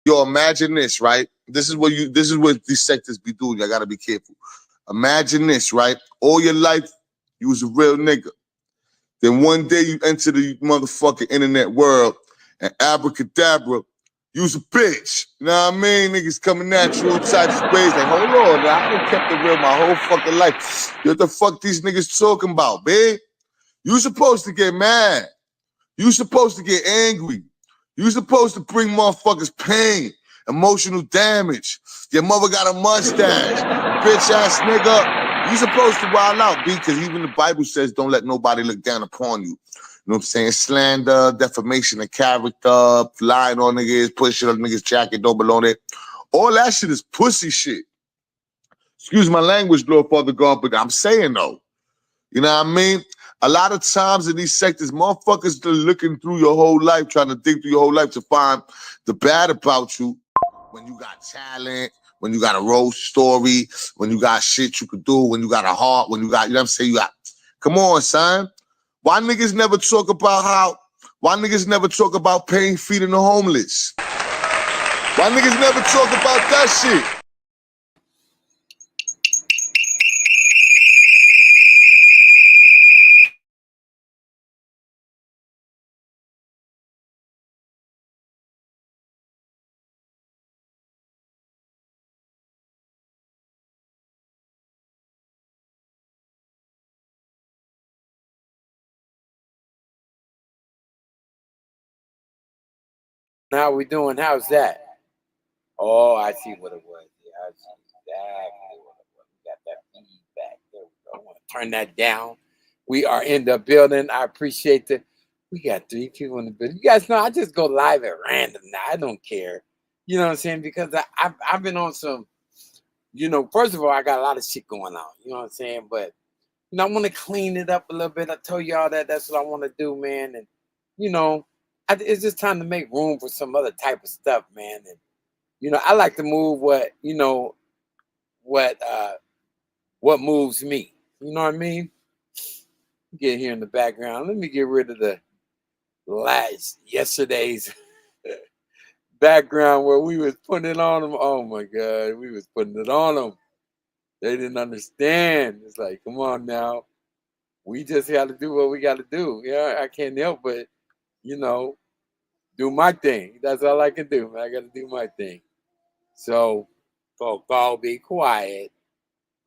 Yo, imagine this, right? This is what these sectors be doing. I gotta be careful. Imagine this, right? All your life, you was a real nigga. Then one day you enter the motherfucking internet world and abracadabra, you was a bitch. You know what I mean? Niggas coming at you all types of ways. Like, hold on, now, I done kept it real my whole fucking life. What the fuck these niggas talking about, babe? You supposed to get mad. You supposed to get angry. You supposed to bring motherfuckers pain, emotional damage. Your mother got a mustache, bitch ass nigga. You supposed to wild out, B, because even the Bible says don't let nobody look down upon you. You know what I'm saying? Slander, defamation of character, lying on niggas, pushing on niggas' jacket, don't belong there. All that shit is pussy shit. Excuse my language, Lord Father God, but I'm saying though. You know what I mean? A lot of times in these sectors, motherfuckers are looking through your whole life, trying to dig through your whole life to find the bad about you when you got talent, when you got a role story, when you got shit you could do, when you got a heart, when you got, you know what I'm saying? You got, come on, son. Why niggas never talk about paying feeding the homeless? Why niggas never talk about that shit? How we doing? How's that? Oh, I see what it was. Yeah, I see exactly what it was. We got that feedback. There we go. I want to turn that down. We are in the building. I appreciate the. We got 3 people in the building. You guys know I just go live at random now. I don't care. You know what I'm saying? Because I've been on some, you know, first of all, I got a lot of shit going on. You know what I'm saying? But, you know, I want to clean it up a little bit. I told y'all that that's what I want to do, man. And, you know, it's just time to make room for some other type of stuff, man. And, you know, I like to move what, you know, what moves me. You know what I mean? Get here in the background. Let me get rid of the yesterday's background where we was putting it on them. Oh my God, we was putting it on them. They didn't understand. It's like, come on now. We just got to do what we got to do. Yeah, I can't help but, you know, do my thing. That's all I can do, man. I got to do my thing. So, Coco, be quiet.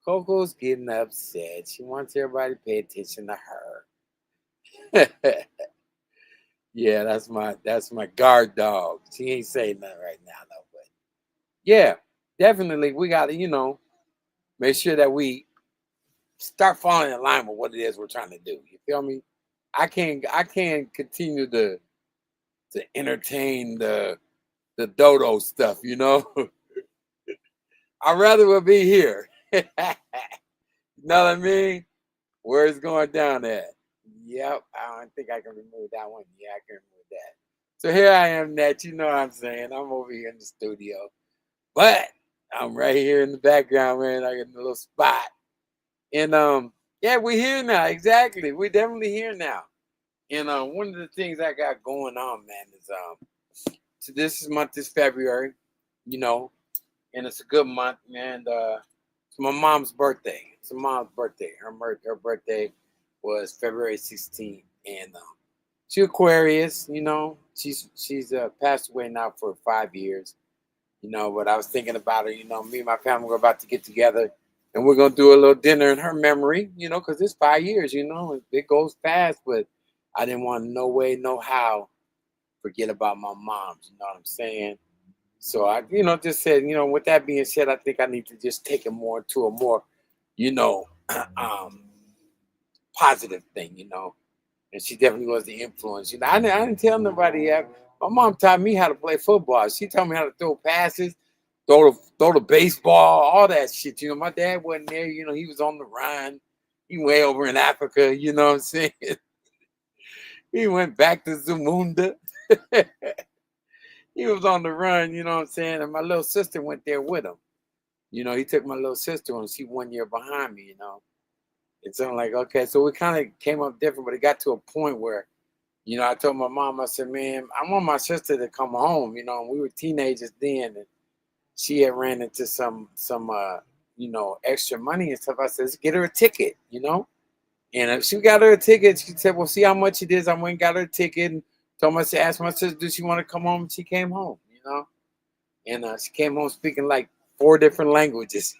Coco's getting upset. She wants everybody to pay attention to her. Yeah, that's my guard dog. She ain't saying nothing right now, though. But yeah, definitely we gotta, you know, make sure that we start falling in line with what it is we're trying to do. You feel me? I can't continue to entertain the dodo stuff, you know. I'd rather we'll be here. You know what I mean? Where it's going down at. Yep, I don't think I can remove that one. Yeah, I can remove that. So here I am, Nat. You know what I'm saying? I'm over here in the studio. But I'm right here in the background, man. I got a little spot. And yeah, we're here now. Exactly. We're definitely here now. And one of the things I got going on, man, is so this month is February, you know, and it's a good month, man. It's my mom's birthday. It's my mom's birthday. Her birthday was February 16th, and she's Aquarius. You know, she's passed away now for 5 years. You know, but I was thinking about her. You know, me and my family were about to get together, and we're gonna do a little dinner in her memory. You know, because it's 5 years. You know, it goes fast, but I didn't want no way, no how forget about my mom. You know what I'm saying? So I, just said, with that being said, I think I need to just take it more to a more, you know, um, positive thing, And she definitely was the influence. I didn't tell nobody that. My mom taught me how to play football. She taught me how to throw passes, throw the baseball, all that shit. My dad wasn't there. He was on the run. He way over in Africa. You know what I'm saying? He went back to Zamunda. He was on the run. You know what I'm saying? And my little sister went there with him. He took my little sister and she 1 year behind me. And so I'm like, okay, so we kind of came up different, but it got to a point where, I told my mom, I said, man, I want my sister to come home. And we were teenagers then, and she had ran into some extra money and stuff. I said, let's get her a ticket. And if she got her a ticket, she said, well, see how much it is. I went and got her a ticket and told her, asked my sister, does she want to come home? And she came home, And she came home speaking like 4 different languages.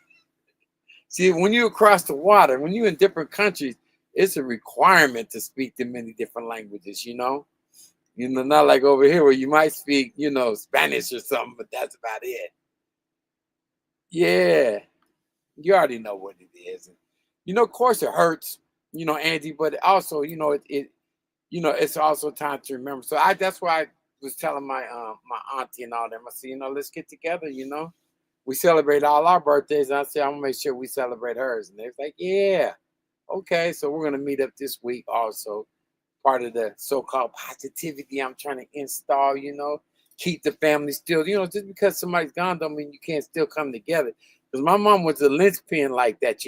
See, when you're across the water, when you're in different countries, it's a requirement to speak the many different languages, not like over here where you might speak, Spanish or something, but that's about it. Yeah, you already know what it is. And, of course it hurts, Andy, but also, it's also time to remember. So that's why I was telling my auntie and all them, I said, let's get together, We celebrate all our birthdays. And I said, I'm gonna make sure we celebrate hers. And they're like, yeah, okay. So we're gonna meet up this week also. Part of the so-called positivity I'm trying to install, keep the family still, just because somebody's gone don't mean you can't still come together. Because my mom was a linchpin like that,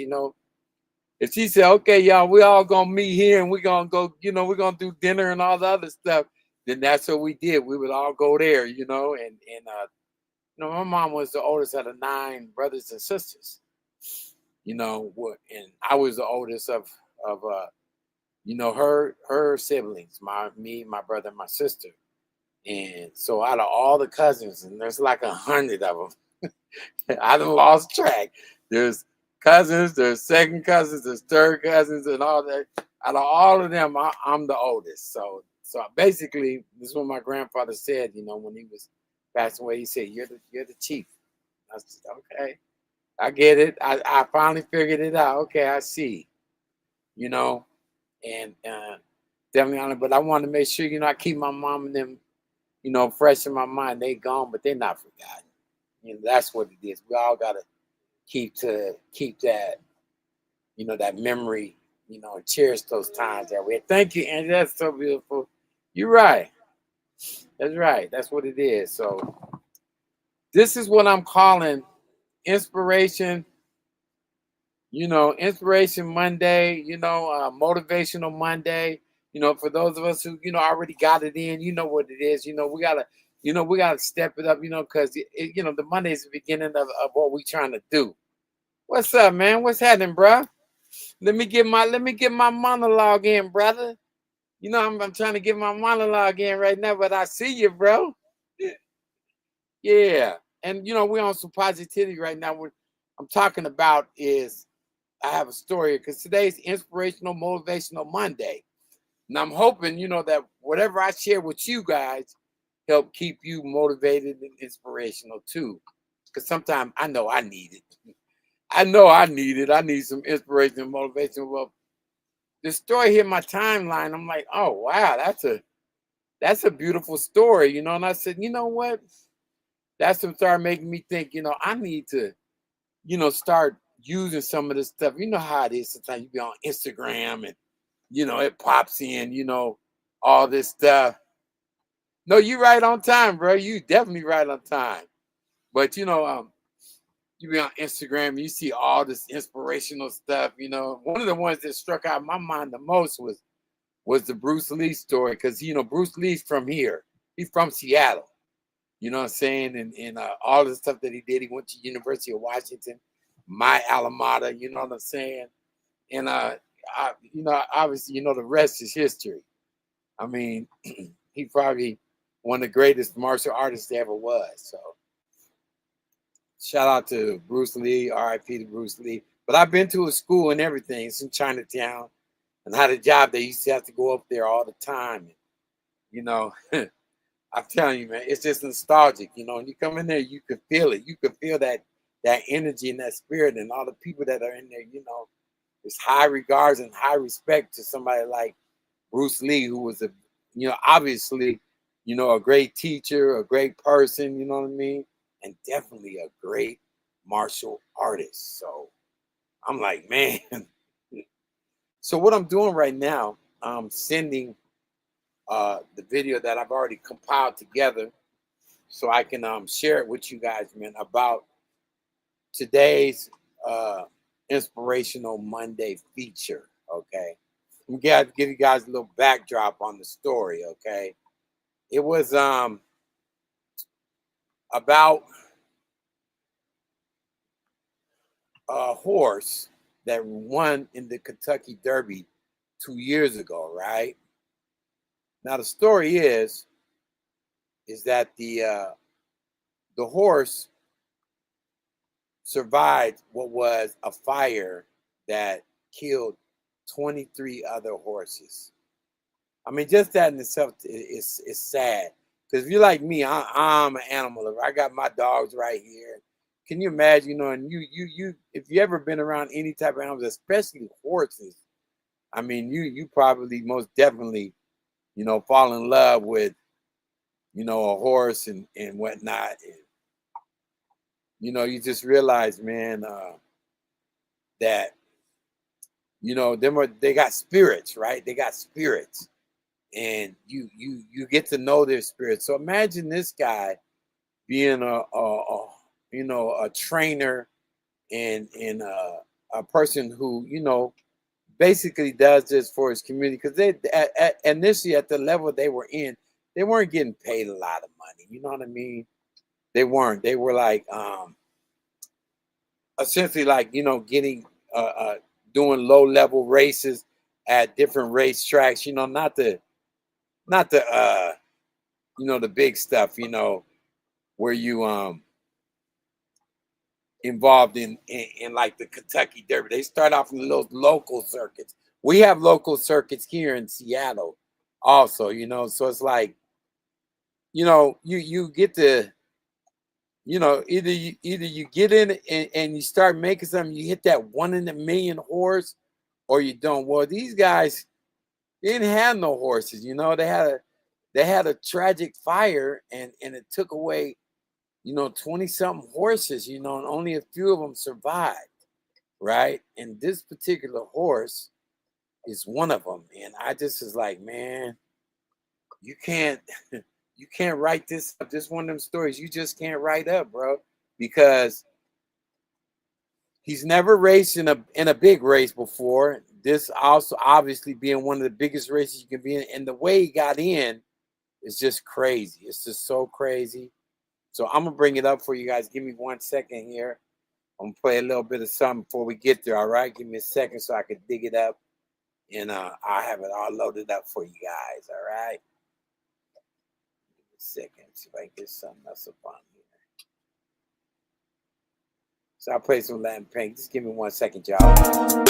If she said, okay, y'all, we all gonna meet here and we're gonna go, we're gonna do dinner and all the other stuff, then that's what we did. We would all go there, my mom was the oldest out of 9 brothers and sisters. And I was the oldest of her siblings, me, my brother, and my sister. And so out of all the cousins, and there's like 100 of them, I done lost track. There's cousins, there's second cousins, there's third cousins, and all that. Out of all of them, I'm the oldest. So basically, this is what my grandfather said. When he was passing away, he said, "You're the chief." I said, "Okay, I get it. I finally figured it out. Okay, I see." And definitely on it. But I want to make sure, I keep my mom and them, fresh in my mind. They gone, but they're not forgotten. That's what it is. We all gotta keep that, that memory, and cherish those times that we had. Thank you, Angie. That's so beautiful. You're right. That's right. That's what it is. So this is what I'm calling inspiration. Inspiration Monday, motivational Monday. For those of us who, already got it in, you know what it is. We gotta step it up, because the Monday is the beginning of what we trying to do. What's up, man? What's happening, bro? Let me get my monologue in, brother. I'm trying to get my monologue in right now, but I see you, bro. Yeah. And we're on some positivity right now. What I'm talking about is I have a story because today's inspirational, motivational Monday. And I'm hoping, that whatever I share with you guys help keep you motivated and inspirational too. Because sometimes I know I need it. I know I need it. I need some inspiration and motivation. Well, the story here in my timeline, I'm like, oh wow, that's a beautiful story, And I said, you know what? That's what started making me think, I need to, start using some of this stuff. You know how it is. Sometimes you be on Instagram and, it pops in, all this stuff. No, you right on time, bro. You definitely right on time. But, you be on Instagram, you see all this inspirational stuff. One of the ones that struck out my mind the most was was the Bruce Lee story, because Bruce Lee's from here. He's from Seattle. You know what I'm saying? And all the stuff that he did. He went to University of Washington, my alma mater. You know what I'm saying? And obviously, the rest is history. I mean, he probably one of the greatest martial artists there ever was. So shout out to Bruce Lee, R.I.P. to Bruce Lee. But I've been to a school and everything. It's in Chinatown. And I had a job that used to have to go up there all the time. I'm telling you, man, it's just nostalgic. When you come in there, you can feel it. You can feel that energy and that spirit, and all the people that are in there, it's high regards and high respect to somebody like Bruce Lee, who was obviously, a great teacher, a great person, you know what I mean? And definitely a great martial artist. So I'm like, man. So what I'm doing right now, I'm sending the video that I've already compiled together so I can share it with you guys, man, about today's Inspirational Monday feature, okay? I'm going to give you guys a little backdrop on the story, okay? It was about a horse that won in the Kentucky Derby 2 years ago, right? Now the story is that the horse survived what was a fire that killed 23 other horses. I mean, just that in itself is sad. Because if you're like me, I'm an animal lover. I got my dogs right here. Can you imagine, and you if you ever been around any type of animals, especially horses, I mean, you probably most definitely, fall in love with, a horse and whatnot. And, you just realize, man, that, they got spirits, right? They got spirits, and you get to know their spirits. So imagine this guy being a trainer and a person who, basically does this for his community, because they initially at the level they were in, they weren't getting paid a lot of money. You know what I mean? They weren't. They were like essentially like getting doing low level races at different racetracks. Not the the big stuff. Where you involved in like the Kentucky Derby. They start off in those local circuits. We have local circuits here in Seattle also, so it's like, you get to, either you get in and you start making something, you hit that 1 in a million horse, or you don't. Well, these guys, they didn't have no horses, they had a tragic fire, and it took away 20-something horses, and only a few of them survived, right? And this particular horse is one of them. And I just was like, man, you can't write this up. This one of them stories you just can't write up, bro, because he's never raced in a big race before. This also obviously being one of the biggest races you can be in, and the way he got in is just crazy. It's just so crazy. So I'm going to bring it up for you guys. Give me 1 second here. I'm going to play a little bit of something before we get there, all right? Give me a second so I can dig it up, and I'll have it all loaded up for you guys, all right? Give me a second. See if I can get something else up on here. So I'll play some Latin Pink. Just give me 1 second, y'all.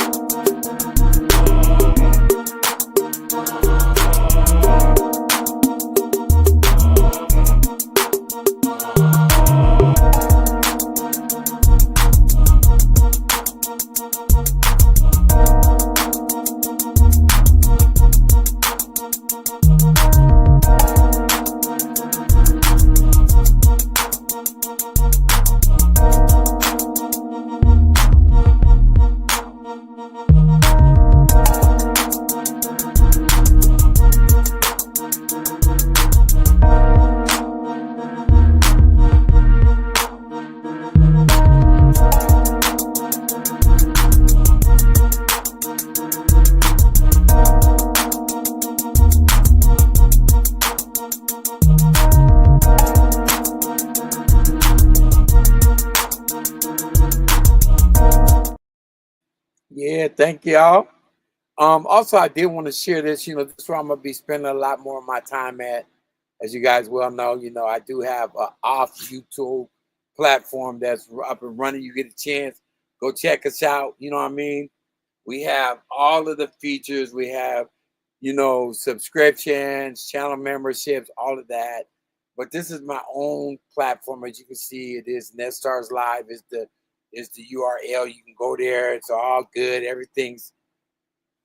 Yeah, thank y'all. Also, I did want to share this. This is where I'm gonna be spending a lot more of my time at. As you guys well know, I do have a off YouTube platform that's up and running. You get a chance, go check us out. You know what I mean? We have all of the features. We have, subscriptions, channel memberships, all of that. But this is my own platform. As you can see, it is NetStars Live is the URL. You can go there. It's all good. Everything's,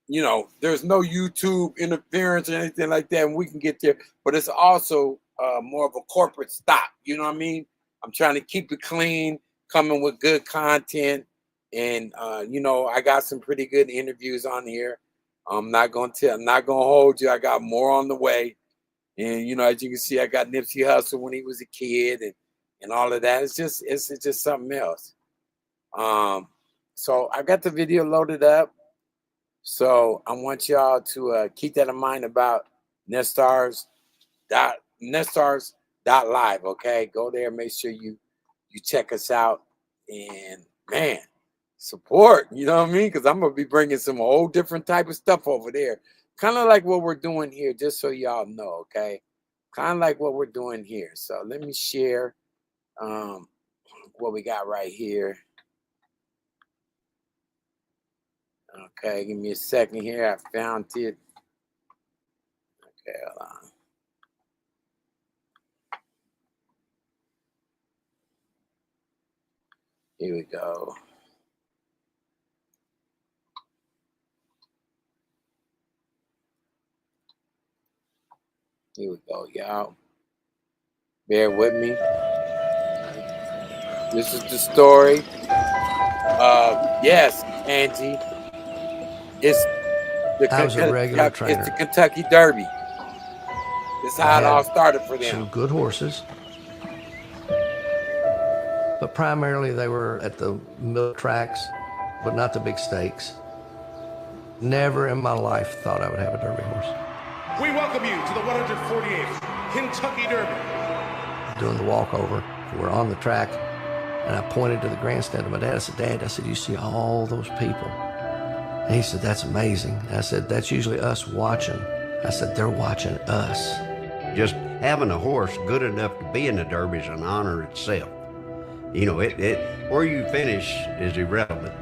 there's no YouTube interference or anything like that, and we can get there. But it's also more of a corporate stop. You know what I mean? I'm trying to keep it clean, coming with good content. And I got some pretty good interviews on here. I'm not gonna hold you. I got more on the way. And as you can see, I got Nipsey Hussle when he was a kid and all of that. It's just something else. So I got the video loaded up. So I want y'all to keep that in mind about NetStars Live. Okay, go there, make sure you check us out, and man, support. You know what I mean? Because I'm gonna be bringing some whole different type of stuff over there, kind of like what we're doing here. Just so y'all know, okay, kind of like what we're doing here. So let me share what we got right here. Okay, give me a second here. I found it. Okay, hold on. Here we go. Here we go, y'all. Bear with me. This is the story. Yes, Angie. It's I was a regular trainer. It's the Kentucky Derby. This is how it all started for them. Some good horses, but primarily they were at the middle tracks, but not the big stakes. Never in my life thought I would have a Derby horse. We welcome you to the 148th Kentucky Derby. Doing the walkover, we're on the track, and I pointed to the grandstand to my dad. I said, "Dad," I said, "you see all those people?" And he said, "That's amazing." And I said, "That's usually us watching." I said, "They're watching us." Just having a horse good enough to be in the Derby is an honor itself. Where you finish is irrelevant.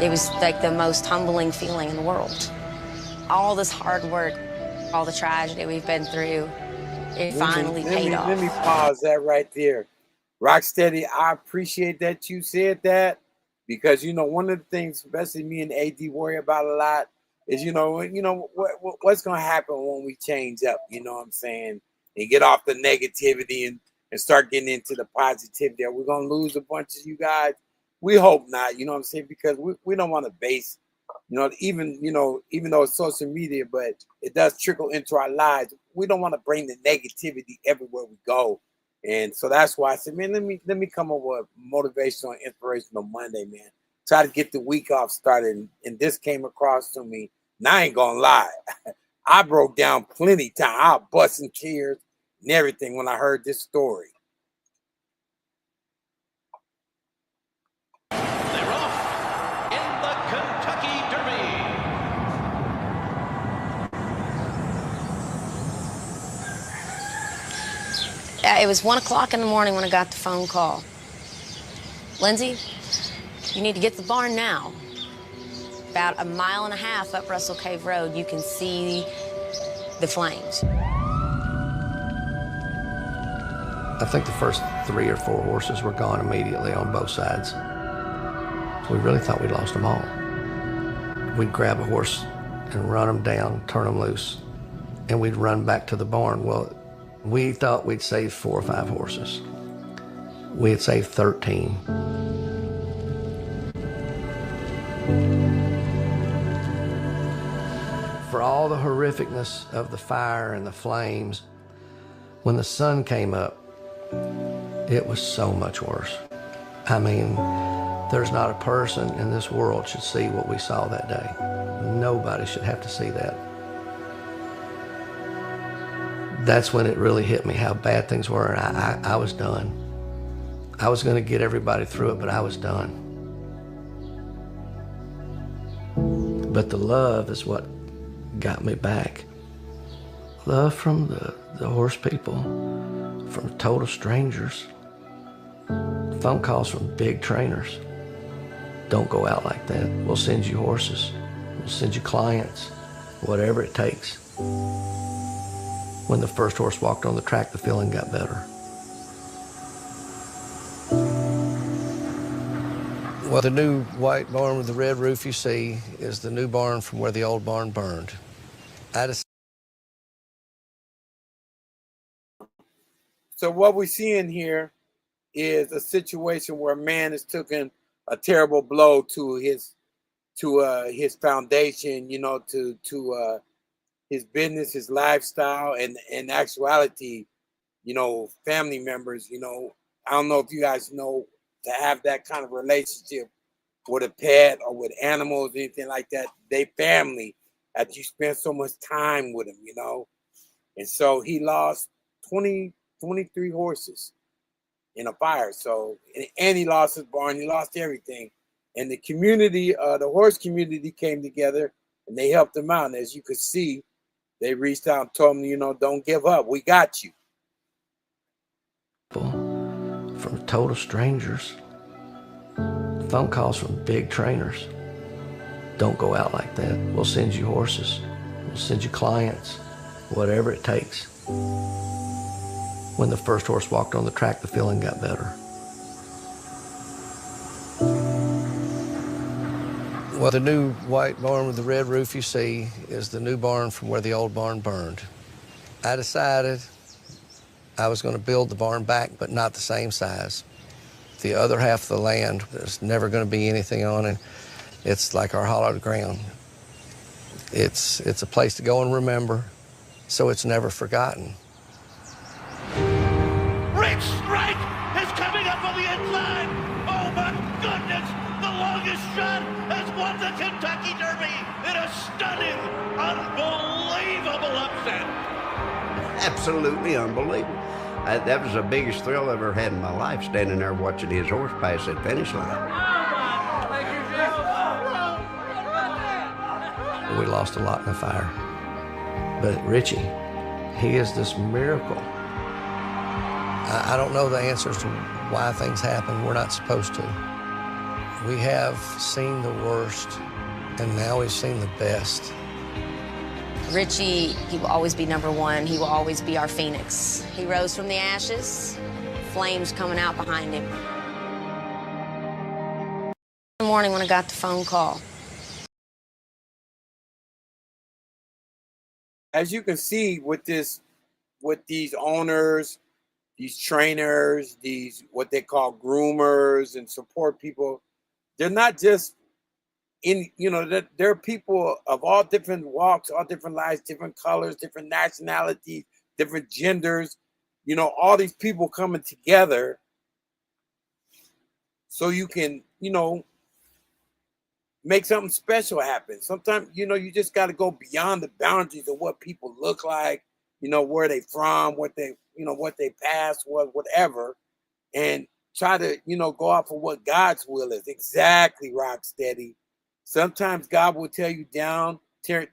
It was like the most humbling feeling in the world. All this hard work, all the tragedy we've been through, it finally paid off. Let me pause that right there. Rocksteady, I appreciate that you said that, because one of the things, especially me and AD worry about a lot, is what's gonna happen when we change up. You know what I'm saying? And get off the negativity and start getting into the positivity. Are we gonna lose a bunch of you guys? We hope not. You know what I'm saying? Because we don't want to base, even though it's social media, but it does trickle into our lives. We don't want to bring the negativity everywhere we go. And so that's why I said, man, let me come up with motivational and inspirational Monday, man. Try to get the week off started. And this came across to me. And I ain't gonna lie. I broke down plenty time. I bust in tears and everything when I heard this story. They're off in the Kentucky Derby. It was 1 o'clock in the morning when I got the phone call. "Lindsay, you need to get to the barn now." About 1.5 miles up Russell Cave Road, you can see the flames. I think the first 3 or 4 horses were gone immediately on both sides. So we really thought we'd lost them all. We'd grab a horse and run them down, turn them loose, and we'd run back to the barn. Well, we thought we'd saved 4 or 5 horses. We had saved 13. For all the horrificness of the fire and the flames, when the sun came up, it was so much worse. I mean, there's not a person in this world should see what we saw that day. Nobody should have to see that. That's when it really hit me how bad things were, and I was done. I was going to get everybody through it, but I was done. But the love is what got me back. Love from the horse people, from total strangers, phone calls from big trainers. Don't go out like that. We'll send you horses. We'll send you clients, whatever it takes. When the first horse walked on the track, the feeling got better. Well, the new white barn with the red roof you see is the new barn from where the old barn burned. So what we're seeing here is a situation where a man has taken a terrible blow to his foundation, you know, to his business, his lifestyle, and in actuality, you know, family members. You know, I don't know if you guys know, to have that kind of relationship with a pet or with animals, anything like that, they family, after you spend so much time with them, you know. And so he lost 23 horses in a fire. So, and he lost his barn, he lost everything. And the community, the horse community came together and they helped him out. And as you could see, they reached out and told him, you know, don't give up. We got you. From total strangers, phone calls from big trainers. Don't go out like that. We'll send you horses. We'll send you clients, whatever it takes. When the first horse walked on the track, the feeling got better. Well, the new white barn with the red roof you see is the new barn from where the old barn burned. I decided I was going to build the barn back, but not the same size. The other half of the land, there's never going to be anything on it. It's like our hollowed ground. It's a place to go and remember, so it's never forgotten. Rich Strike is coming up on the inside. Oh my goodness! The longest shot has won the Kentucky Derby in a stunning, unbelievable upset. Absolutely unbelievable. That was the biggest thrill I've ever had in my life, standing there watching his horse pass that finish line. We lost a lot in the fire. But Richie, he is this miracle. I don't know the answers to why things happen. We're not supposed to. We have seen the worst, and now we've seen the best. Richie, he will always be number one. He will always be our phoenix. He rose from the ashes, flames coming out behind him. In the morning when I got the phone call. As you can see with these owners, these trainers, these what they call groomers and support people, they're not just they're people of all different walks, all different lives, different colors, different nationalities, different genders, you know, all these people coming together so you can, you know, make something special happen. Sometimes, you know, you just got to go beyond the boundaries of what people look like, you know, where they from, what they past was, whatever, and try to, you know, go out for what God's will is. Exactly, Rocksteady. Sometimes God will tear you down and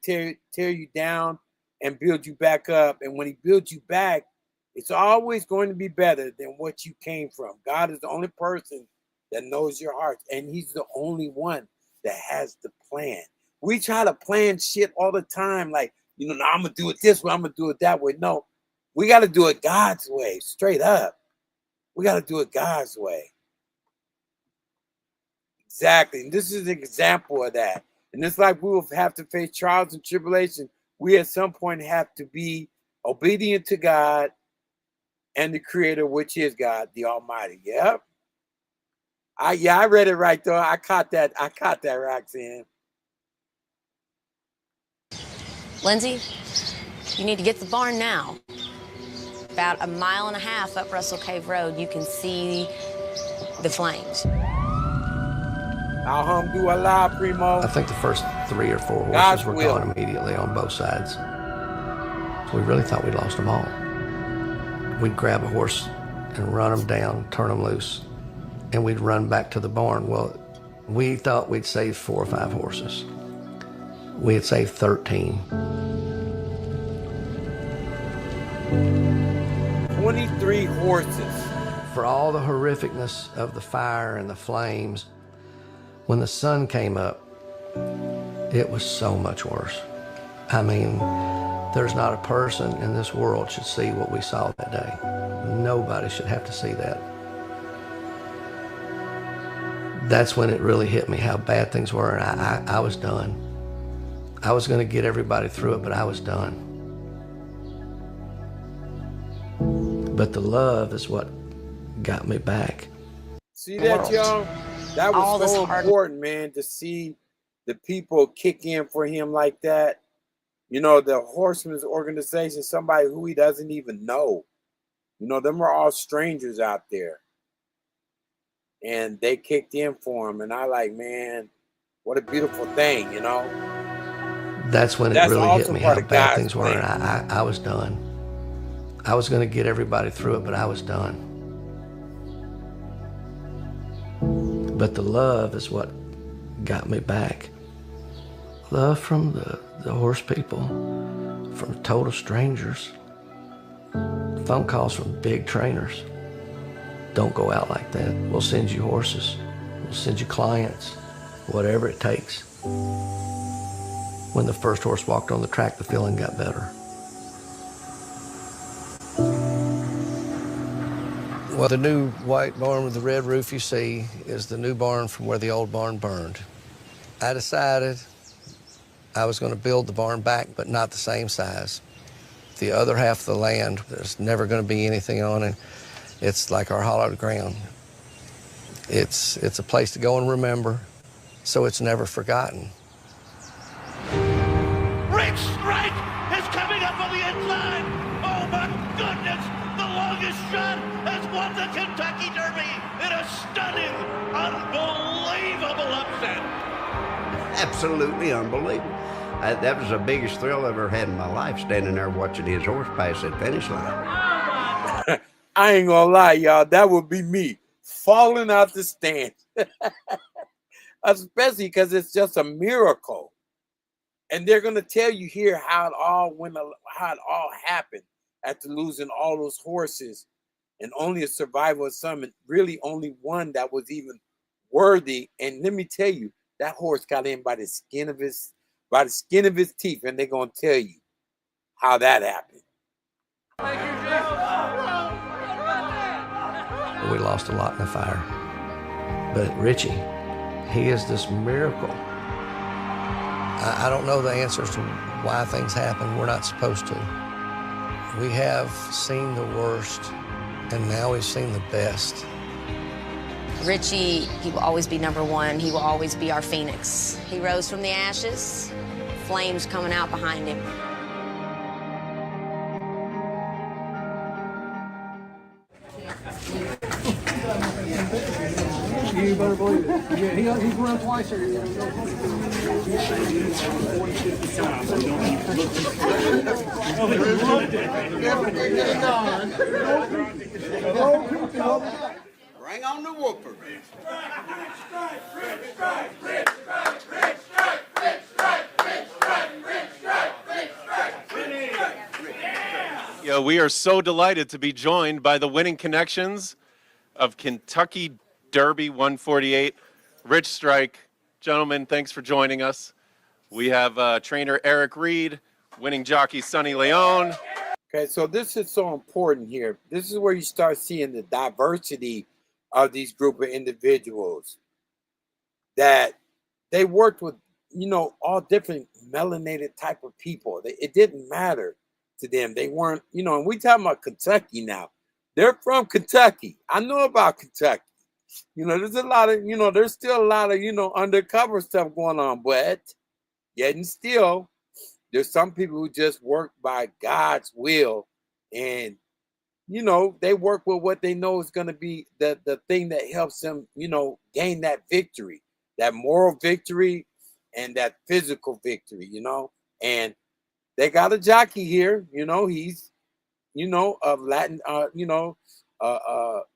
build you back up. And when he builds you back, it's always going to be better than what you came from. God is the only person that knows your heart, and he's the only one that has the plan. We try to plan shit all the time, like, you know, I'm going to do it this way, I'm going to do it that way. No, we got to do it God's way, straight up. We got to do it God's way. Exactly. And this is an example of that. And it's like we will have to face trials and tribulations. We at some point have to be obedient to God and the Creator, which is God, the Almighty. Yep. I read it right though. I caught that, Roxanne. Lindsay, you need to get to the barn now. About 1.5 miles up Russell Cave Road, you can see the flames. Alhamdulillah, Primo. I think the first 3 or 4 horses God's were will. gone immediately on both sides. We really thought we lost them all. We'd grab a horse and run them down, turn them loose, and we'd run back to the barn. Well, we thought we'd save 4 or 5 horses. We had saved 13. 23 horses. For all the horrificness of the fire and the flames, when the sun came up, it was so much worse. I mean, there's not a person in this world should see what we saw that day. Nobody should have to see that. That's when it really hit me how bad things were, and I was done. I was going to get everybody through it, but I was done. But the love is what got me back. See that, y'all? That All was this so hard- important, man, to see the people kick in for him like that. You know, the Horsemen's organization, somebody who he doesn't even know. You know, them are all strangers out there. And they kicked in for him. And I like, man, what a beautiful thing, you know? That's when it That's really hit also me part how of bad God's things were, and plan. I was done. I was going to get everybody through it, but I was done. But the love is what got me back. Love from the horse people, from total strangers, phone calls from big trainers. Don't go out like that. We'll send you horses. We'll send you clients, whatever it takes. When the first horse walked on the track, the feeling got better. Well, the new white barn with the red roof you see is the new barn from where the old barn burned. I decided I was going to build the barn back, but not the same size. The other half of the land, there's never going to be anything on it. It's like our hollowed ground. It's a place to go and remember, so it's never forgotten. Rich Strike is coming up on the incline. Oh my goodness! The longest shot has won the Kentucky Derby in a stunning, unbelievable upset. Absolutely unbelievable. That was the biggest thrill I've ever had in my life, standing there watching his horse pass that finish line. I ain't gonna lie, y'all. That would be me falling out the stand. Especially because it's just a miracle. And they're gonna tell you here how it all went, how it all happened after losing all those horses and only a survival of some, and really only one that was even worthy. And let me tell you, that horse got in by the skin of his teeth, and they're gonna tell you how that happened. We lost a lot in the fire. But Richie, he is this miracle. I don't know the answers to why things happen. We're not supposed to. We have seen the worst, and now we've seen the best. Richie, he will always be number one. He will always be our phoenix. He rose from the ashes, flames coming out behind him. You better believe it. Yeah, he's run twice here. Bring on the whooper. Yeah, we are so delighted to be joined by the winning connections of Kentucky Derby 148, Rich Strike. Gentlemen, thanks for joining us. We have trainer Eric Reed, winning jockey Sonny Leone. Okay, so this is so important here. This is where you start seeing the diversity of these group of individuals, that they worked with, you know, all different melanated type of people. It didn't matter to them. They weren't, you know, and we talking about Kentucky now. They're from Kentucky. I know about Kentucky. You know, there's a lot of, you know, there's still a lot of, you know, undercover stuff going on, but yet and still, there's some people who just work by God's will, and, you know, they work with what they know is going to be the thing that helps them, you know, gain that victory, that moral victory and that physical victory, you know. And they got a jockey here, you know, he's, you know, of Latin,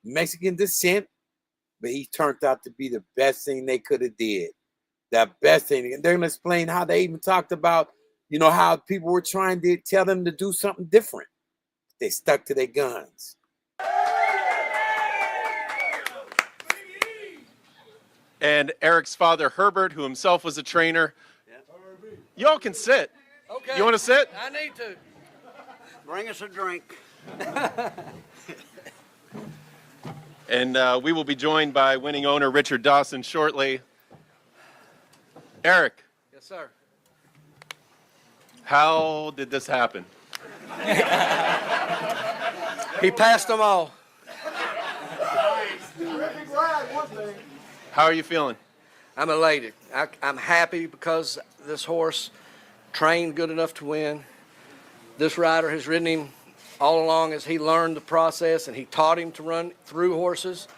Mexican descent, but he turned out to be the best thing they could have did. The best thing. And they're going to explain how they even talked about, you know, how people were trying to tell them to do something different. They stuck to their guns. And Eric's father, Herbert, who himself was a trainer. Y'all can sit. Okay. You want to sit? I need to. Bring us a drink. And we will be joined by winning owner Richard Dawson shortly. Eric. Yes, sir. How did this happen? He passed them all. How are you feeling? I'm elated. I'm happy because this horse trained good enough to win. This rider has ridden him all along as he learned the process, and he taught him to run through horses,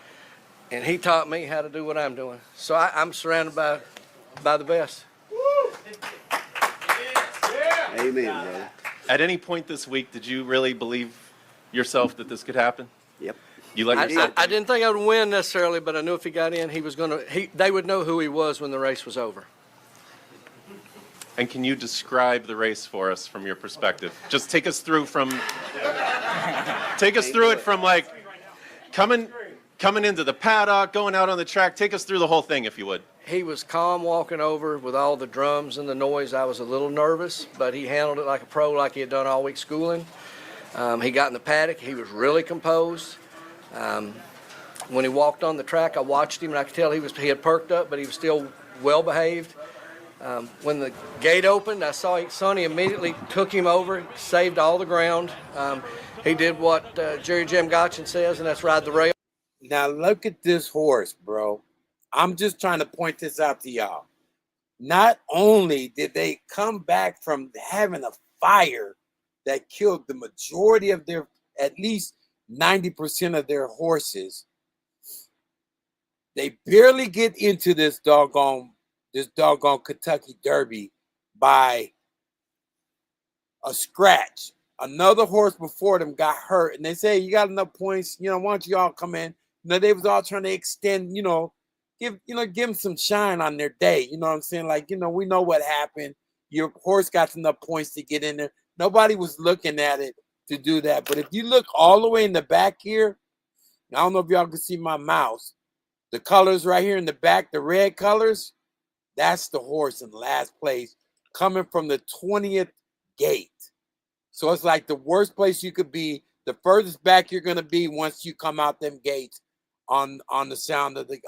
and he taught me how to do what I'm doing. So I'm surrounded by the best. Amen, brother. At any point this week, did you really believe yourself that this could happen? Yep. You let yourself? I didn't think I would win necessarily, but I knew if he got in, he was going to. They would know who he was when the race was over. And can you describe the race for us from your perspective? Just take us through it from like coming into the paddock, going out on the track. Take us through the whole thing, if you would. He was calm walking over with all the drums and the noise. I was a little nervous, but he handled it like a pro, like he had done all week schooling. He got in the paddock. He was really composed. When he walked on the track, I watched him, and I could tell he had perked up, but he was still well behaved. When the gate opened, I saw Sonny immediately took him over, saved all the ground. He did what Jerry Jim Gotchin says, and that's ride the rail. Now look at this horse, bro. I'm just trying to point this out to y'all. Not only did they come back from having a fire that killed the majority of their, at least 90% of their horses, they barely get into this doggone Kentucky Derby by a scratch. Another horse before them got hurt, and they say, you got enough points, why don't you all come in? They was all trying to extend, give them some shine on their day. You know what I'm saying? Like, we know what happened. Your horse got enough points to get in there. Nobody was looking at it to do that. But if you look all the way in the back here, I don't know if y'all can see my mouse. The colors right here in the back, the red colors, that's the horse in last place coming from the 20th gate. So it's like the worst place you could be, the furthest back you're going to be once you come out them gates on the sound of the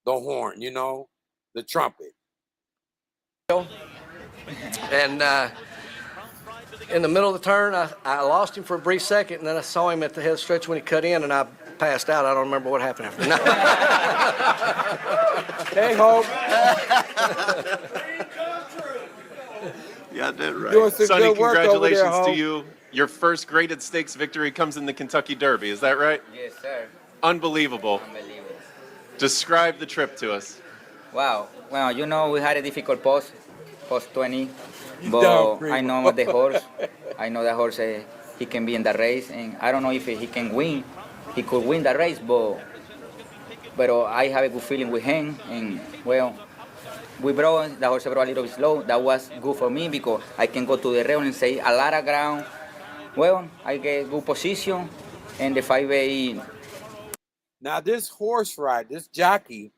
horn, the trumpet. And in the middle of the turn, I lost him for a brief second, and then I saw him at the head stretch when he cut in, and I passed out. I don't remember what happened after that. Hey, Hope. Yeah, that's right. Doing some Sonny, good work congratulations over there, to Hope. you. Your first graded stakes victory comes in the Kentucky Derby. Is that right? Yes, sir. Unbelievable. Unbelievable. Describe the trip to us. Wow. Well, we had a difficult post 20, but I know the horse. I know the horse, he can be in the race, and I don't know if he can win. He could win the race, but I have a good feeling with him, and well, the horse brought a little bit slow. That was good for me because I can go to the rail and say a lot of ground. Well, I get good position, and the 5A. Now, this horse ride, this jockey,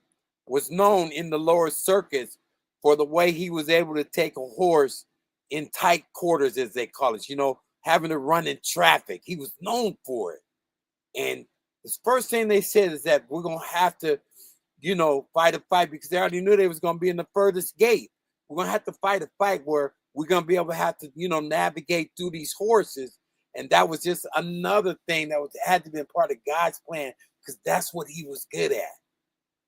was known in the lower circuits for the way he was able to take a horse in tight quarters, as they call it, having to run in traffic. He was known for it. And the first thing they said is that we're going to have to, fight a fight, because they already knew they was going to be in the furthest gate. We're going to have to fight a fight where we're going to be able to have to, navigate through these horses. And that was just another thing that had to be a part of God's plan, because that's what he was good at.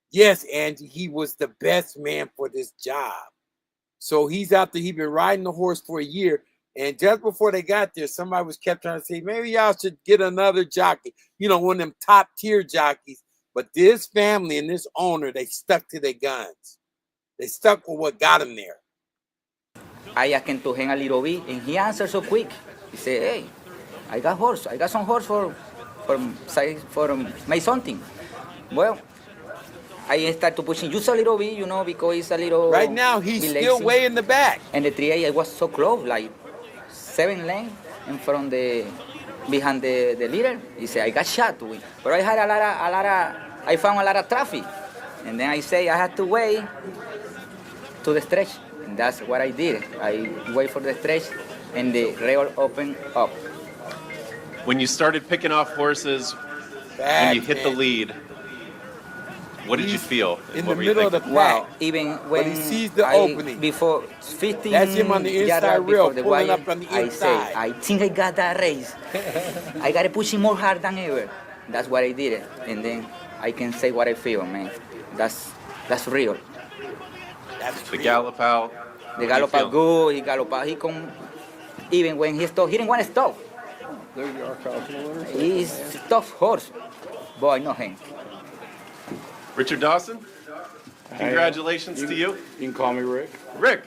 Yes, Angie, he was the best man for this job. So he's out there. He's been riding the horse for a year. And just before they got there, somebody was kept trying to say, maybe y'all should get another jockey, one of them top tier jockeys. But this family and this owner, they stuck to their guns. They stuck with what got them there. I asked him to hang a little bit, and he answered so quick. He said, hey, I got some horse for make something. Well, I start to pushing just a little bit, you know, because it's a little. Right now, he's bit still lazy. way in the back. And the 3A, I was so close, like 7 lanes in front behind the leader. He said, I got shot to win. But I had I found a lot of traffic. And then I say I had to wait to the stretch. And that's what I did. I wait for the stretch and the rail opened up. When you started picking off horses, when you hit the lead, what did you feel? In What the were you middle of the thinking? pack. Wow, even when he sees the opening. Before 15 That's him on the inside yards rail, before the pulling wire, up on the I say, inside. I think I got that race. I got to push him more hard than ever. That's what I did. And then I can say what I feel, man. That's real. The gallop out. The gallop out good. He gallop out. He come. Even when he stopped, he didn't want to stop. There's your winner. He's a tough horse. Boy, I know him. Richard Dawson, congratulations to you. You can call me Rick. Rick.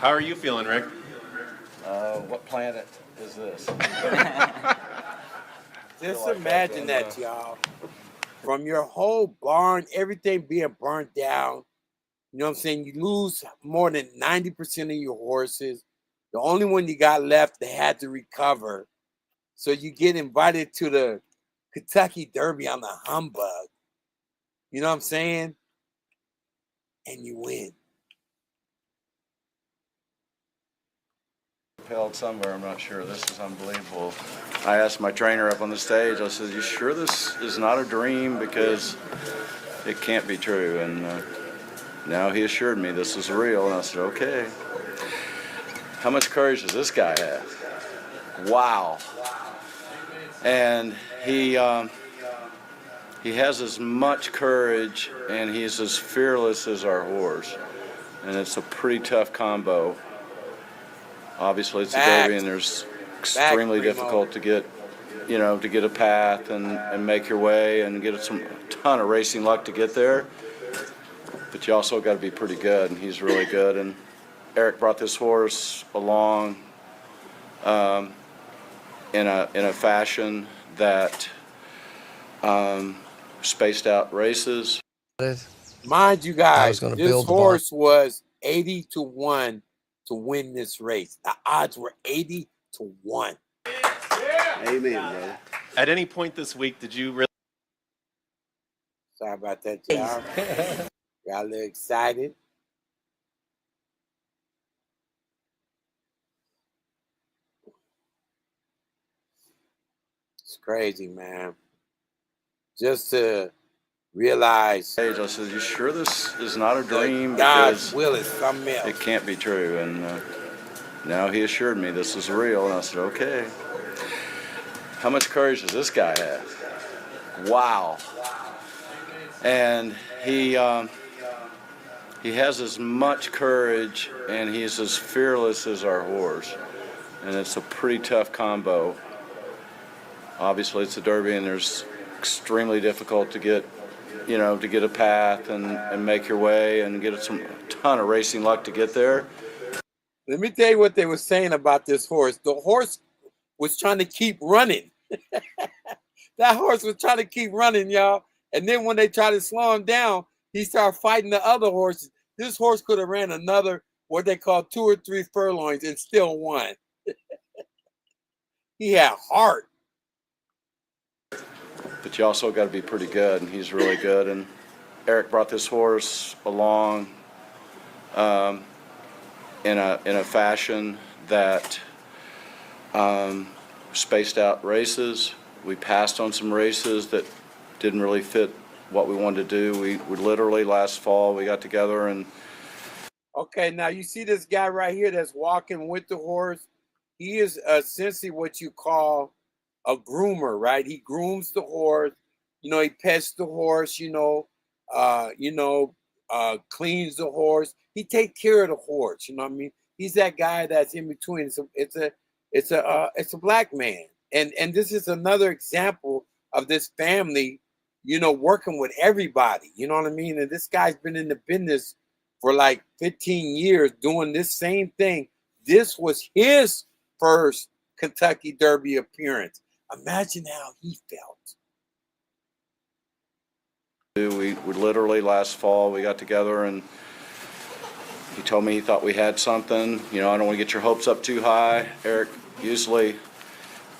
How are you feeling, Rick? What planet is this? Just imagine that, y'all. From your whole barn, everything being burnt down. You know what I'm saying? You lose more than 90% of your horses. The only one you got left, they had to recover. So you get invited to the Kentucky Derby on the humbug. You know what I'm saying? And you win. Held somewhere, I'm not sure. This is unbelievable. I asked my trainer up on the stage, I said, you sure this is not a dream? Because it can't be true. And now he assured me this is real. And I said, okay. How much courage does this guy have? Wow. And he has as much courage and he's as fearless as our horse. And it's a pretty tough combo. Obviously, it's a derby, and there's extremely difficult to get, you know, to get a path and make your way and get a ton of racing luck to get there. But you also got to be pretty good, and he's really good. And Eric brought this horse along in a fashion that spaced out races. Mind you guys, this build the horse was 80-1 to win this race. The odds were 80-1. Amen, brother. At any point this week, did you really? Sorry about that, y'all. Got a little excited. It's crazy, man. Just to realize. I said, you sure this is not a dream? God's Because will is something else. it can't be true. And now he assured me this is real. And I said, okay. How much courage does this guy have? Wow. And he has as much courage and he's as fearless as our horse. And it's a pretty tough combo. Obviously, it's a derby and there's extremely difficult to get, you know, to get a path and make your way and get a ton of racing luck to get there. Let me tell you what they were saying about this horse. The horse was trying to keep running. That horse was trying to keep running, y'all. And then when they tried to slow him down, he started fighting the other horses. This horse could have ran another, what they call 2 or 3 furlongs and still won. He had heart. But you also got to be pretty good, and he's really good. And Eric brought this horse along in a fashion that spaced out races. We passed on some races that didn't really fit what we wanted to do. We literally last fall we got together and. Okay, now you see this guy right here that's walking with the horse. He is essentially what you call a groomer, right? He grooms the horse. You know, he pets the horse. Cleans the horse. He takes care of the horse. You know what I mean? He's that guy that's in between. It's a black man, and this is another example of this family, you know, working with everybody. You know what I mean? And this guy's been in the business for like 15 years doing this same thing. This was his first Kentucky Derby appearance. Imagine how he felt. We literally last fall we got together and he told me he thought we had something. You know, I don't want to get your hopes up too high. Eric usually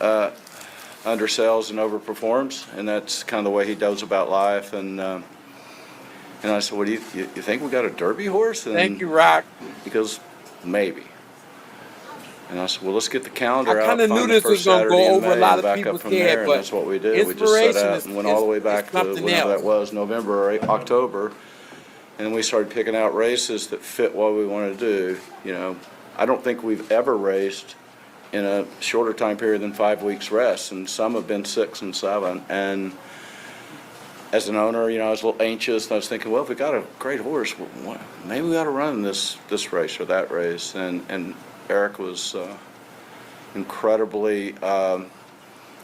undersells and overperforms, and that's kind of the way he does about life. And I said, "What do you think we got a Derby horse?" And Thank you, Rock. he goes, "Maybe." And I said, "Well, let's get the calendar out. I kind of knew find the this was first going to Saturday go in over a May, lot and of back up people's from there." head, And but that's what we did. We just set inspiration out and went all the way back to something whenever else. that was, November or October. And we started picking out races that fit what we wanted to do. You know, I don't think we've ever raced in a shorter time period than 5 weeks rest, and some have been 6 and 7. And as an owner, you know, I was a little anxious, and I was thinking, well, if we got a great horse, well, maybe we ought to run this race or that race. And Eric was incredibly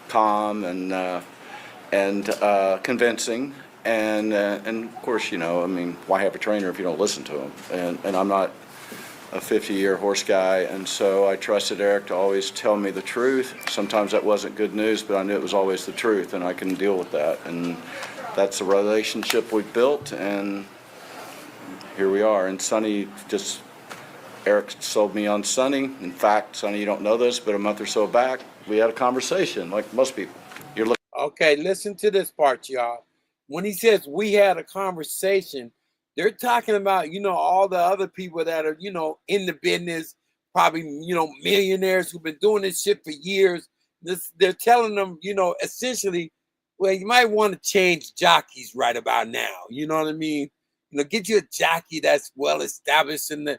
calm and convincing. And of course, you know, I mean, why have a trainer if you don't listen to him? And I'm not a 50-year horse guy, and so I trusted Eric to always tell me the truth. Sometimes that wasn't good news, but I knew it was always the truth, and I can deal with that. And that's the relationship we built, and here we are. And Sonny Eric sold me on Sonny. In fact, Sonny, you don't know this, but a month or so back, we had a conversation, like most people. You're looking. Okay, listen to this part, y'all. When he says we had a conversation, they're talking about, you know, all the other people that are, you know, in the business, probably, you know, millionaires who've been doing this shit for years. They're telling them, you know, essentially, well, you might want to change jockeys right about now. You know what I mean? You know, get you a jockey that's well established in the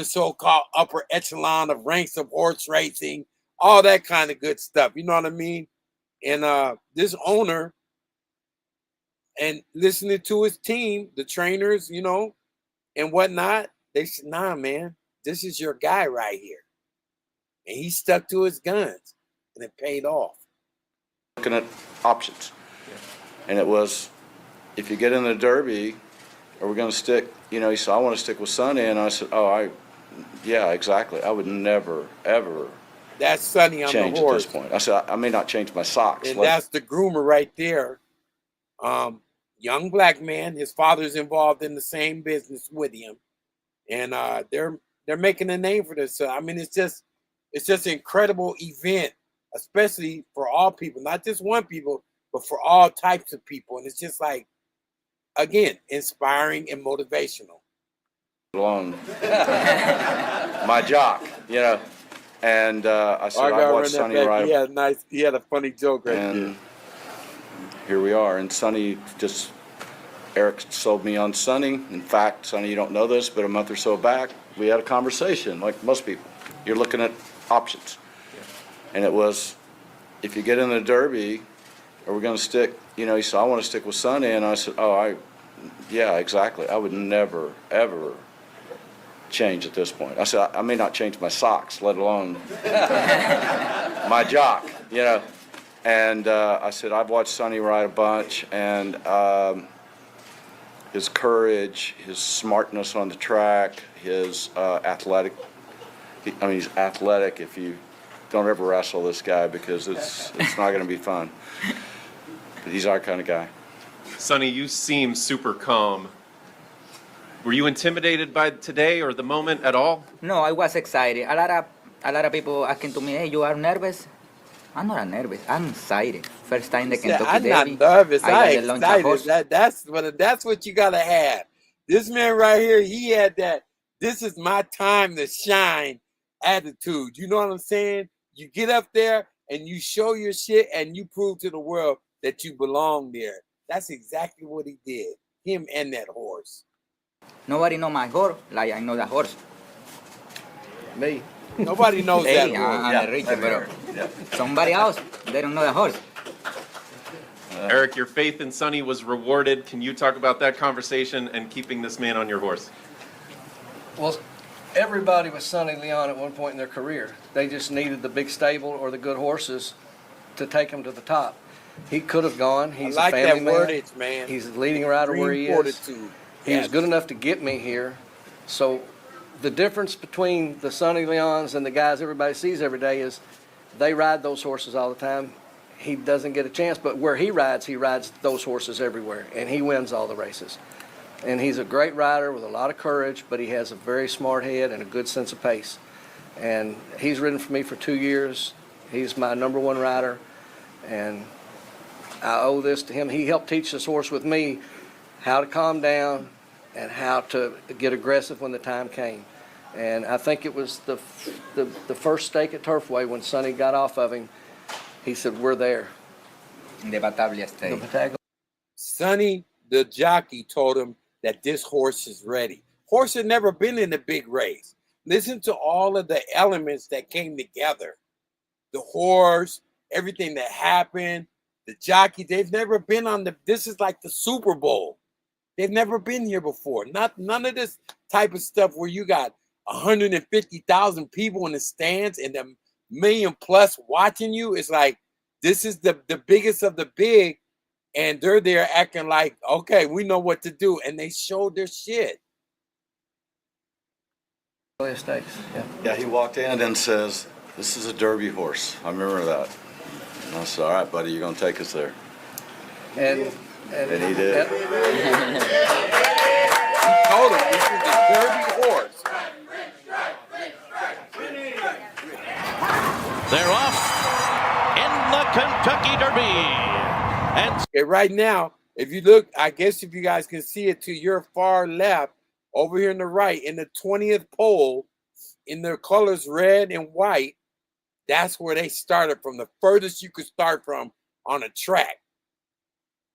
so-called upper echelon of ranks of horse racing, all that kind of good stuff. You know what I mean? And this owner, and listening to his team, the trainers, you know, and whatnot, they said, nah, man, this is your guy right here. And he stuck to his guns, and it paid off. Looking at options. And it was, if you get in the Derby, are we going to stick, you know, he said, I want to stick with Sonny. And I said, yeah, exactly. I would never, ever that's Sonny on change the horse. At this point. I said, I may not change my socks. And that's the groomer right there. Young black man, his father's involved in the same business with him, and they're making a name for this. So I mean, it's just an incredible event, especially for all people, not just one people, but for all types of people. And it's just like, again, inspiring and motivational. Along my jock, you know, and I said, I watched Sonny ride. He had a funny joke right there. Here we are, and Sonny Eric sold me on Sonny. In fact, Sonny, you don't know this, but a month or so back, we had a conversation, like most people. You're looking at options. And it was, if you get in the Derby, are we going to stick, you know, he said, I want to stick with Sonny. And I said, yeah, exactly. I would never, ever change at this point. I said, I may not change my socks, let alone my jock, you know. And I said, I've watched Sonny ride a bunch, and his courage, his smartness on the track, his athletic. He's athletic. If you don't ever wrestle this guy, because it's not going to be fun. But he's our kind of guy. Sonny, you seem super calm. Were you intimidated by today or the moment at all? No, I was excited. A lot of people asking to me, hey, you are nervous? I'm not nervous. I'm excited. First time the Kentucky Derby. I'm not nervous. I'm excited. That's what you gotta have. This man right here, he had that. This is my time to shine attitude. You know what I'm saying? You get up there and you show your shit and you prove to the world that you belong there. That's exactly what he did. Him and that horse. Nobody know my horse like I know the horse. Me. Nobody knows that horse. I'm rich, but somebody else, they don't know the horse. Eric, your faith in Sonny was rewarded. Can you talk about that conversation and keeping this man on your horse? Well, everybody was Sonny Leon at one point in their career. They just needed the big stable or the good horses to take them to the top. He could have gone. He's I like a family that wordage, man. He's a leading rider where he is. He was good enough to get me here. So the difference between the Sonny Leons and the guys everybody sees every day is They ride those horses all the time. He doesn't get a chance, but where he rides those horses everywhere, and he wins all the races. And he's a great rider with a lot of courage, but he has a very smart head and a good sense of pace. And he's ridden for me for 2 years. He's my #1 rider, and I owe this to him. He helped teach this horse with me how to calm down and how to get aggressive when the time came. And I think it was the first stake at Turfway when Sonny got off of him. He said, "We're there." The Batavia stake. Sonny, the jockey, told him that this horse is ready. Horse had never been in a big race. Listen to all of the elements that came together. The horse, everything that happened, the jockey, they've never been on this is like the Super Bowl. They've never been here before. None of this type of stuff where you got 150,000 people in the stands and a million plus watching you. It's like, this is the biggest of the big, and they're there acting like, okay, we know what to do. And they showed their shit. Yeah, he walked in and says, "This is a Derby horse." I remember that. And I said, "All right, buddy, you're going to take us there." And he did. He told him this is a Derby horse. They're off in the Kentucky Derby. And okay, right now, if you look, I guess if you guys can see it to your far left, over here on the right, in the 20th pole, in their colors red and white, that's where they started from, the furthest you could start from on a track.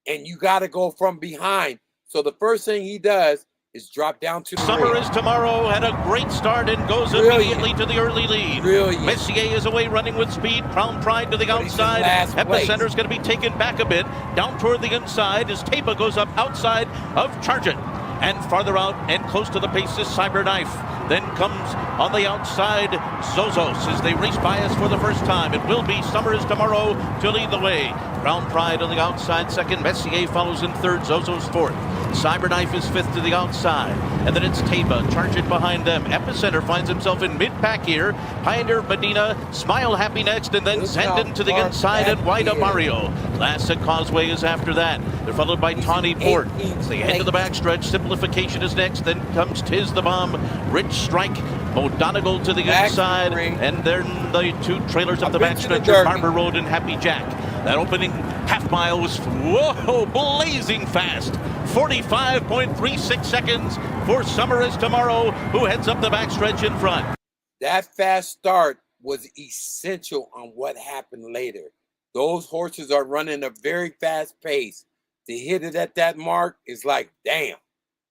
And you got to go from behind. So the first thing he does is drop down to the Summer ring. is Tomorrow had a great start and goes immediately to the early lead. Messier is away running with speed. Crown Pride to the outside. Epicenter's going to be taken back a bit. Down toward the inside as Tapa goes up outside of Charge It. And farther out and close to the pace is Cyberknife. Then comes on the outside Zozos as they race by us for the first time. It will be Summer is Tomorrow to lead the way. Crown Pride on the outside second. Messier follows in third. Zozos fourth. Cyberknife is fifth to the outside. And then it's Tapa. Charge It behind them. Epicenter finds himself in mid-pack here. Pioneer Medina. Smile Happy next. And then Zandon to the inside and Wida Mario. Last at Causeway is after that. They're followed by Tawny Port. They head to the backstretch. Simplification is next. Then comes Tiz the Bomb. Rich Strike. O'Donegal to the inside. And then the two trailers up the backstretch are Barber Road and Happy Jack. That opening half mile was, whoa, blazing fast. 45.36 seconds for Summer is Tomorrow, who heads up the backstretch in front. That fast start was essential on what happened later. Those horses are running a very fast pace. To hit it at that mark is like, damn.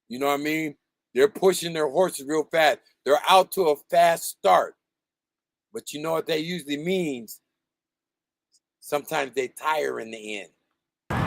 You know what I mean? They're pushing their horses real fast. They're out to a fast start. But you know what that usually means? Sometimes they tire in the end.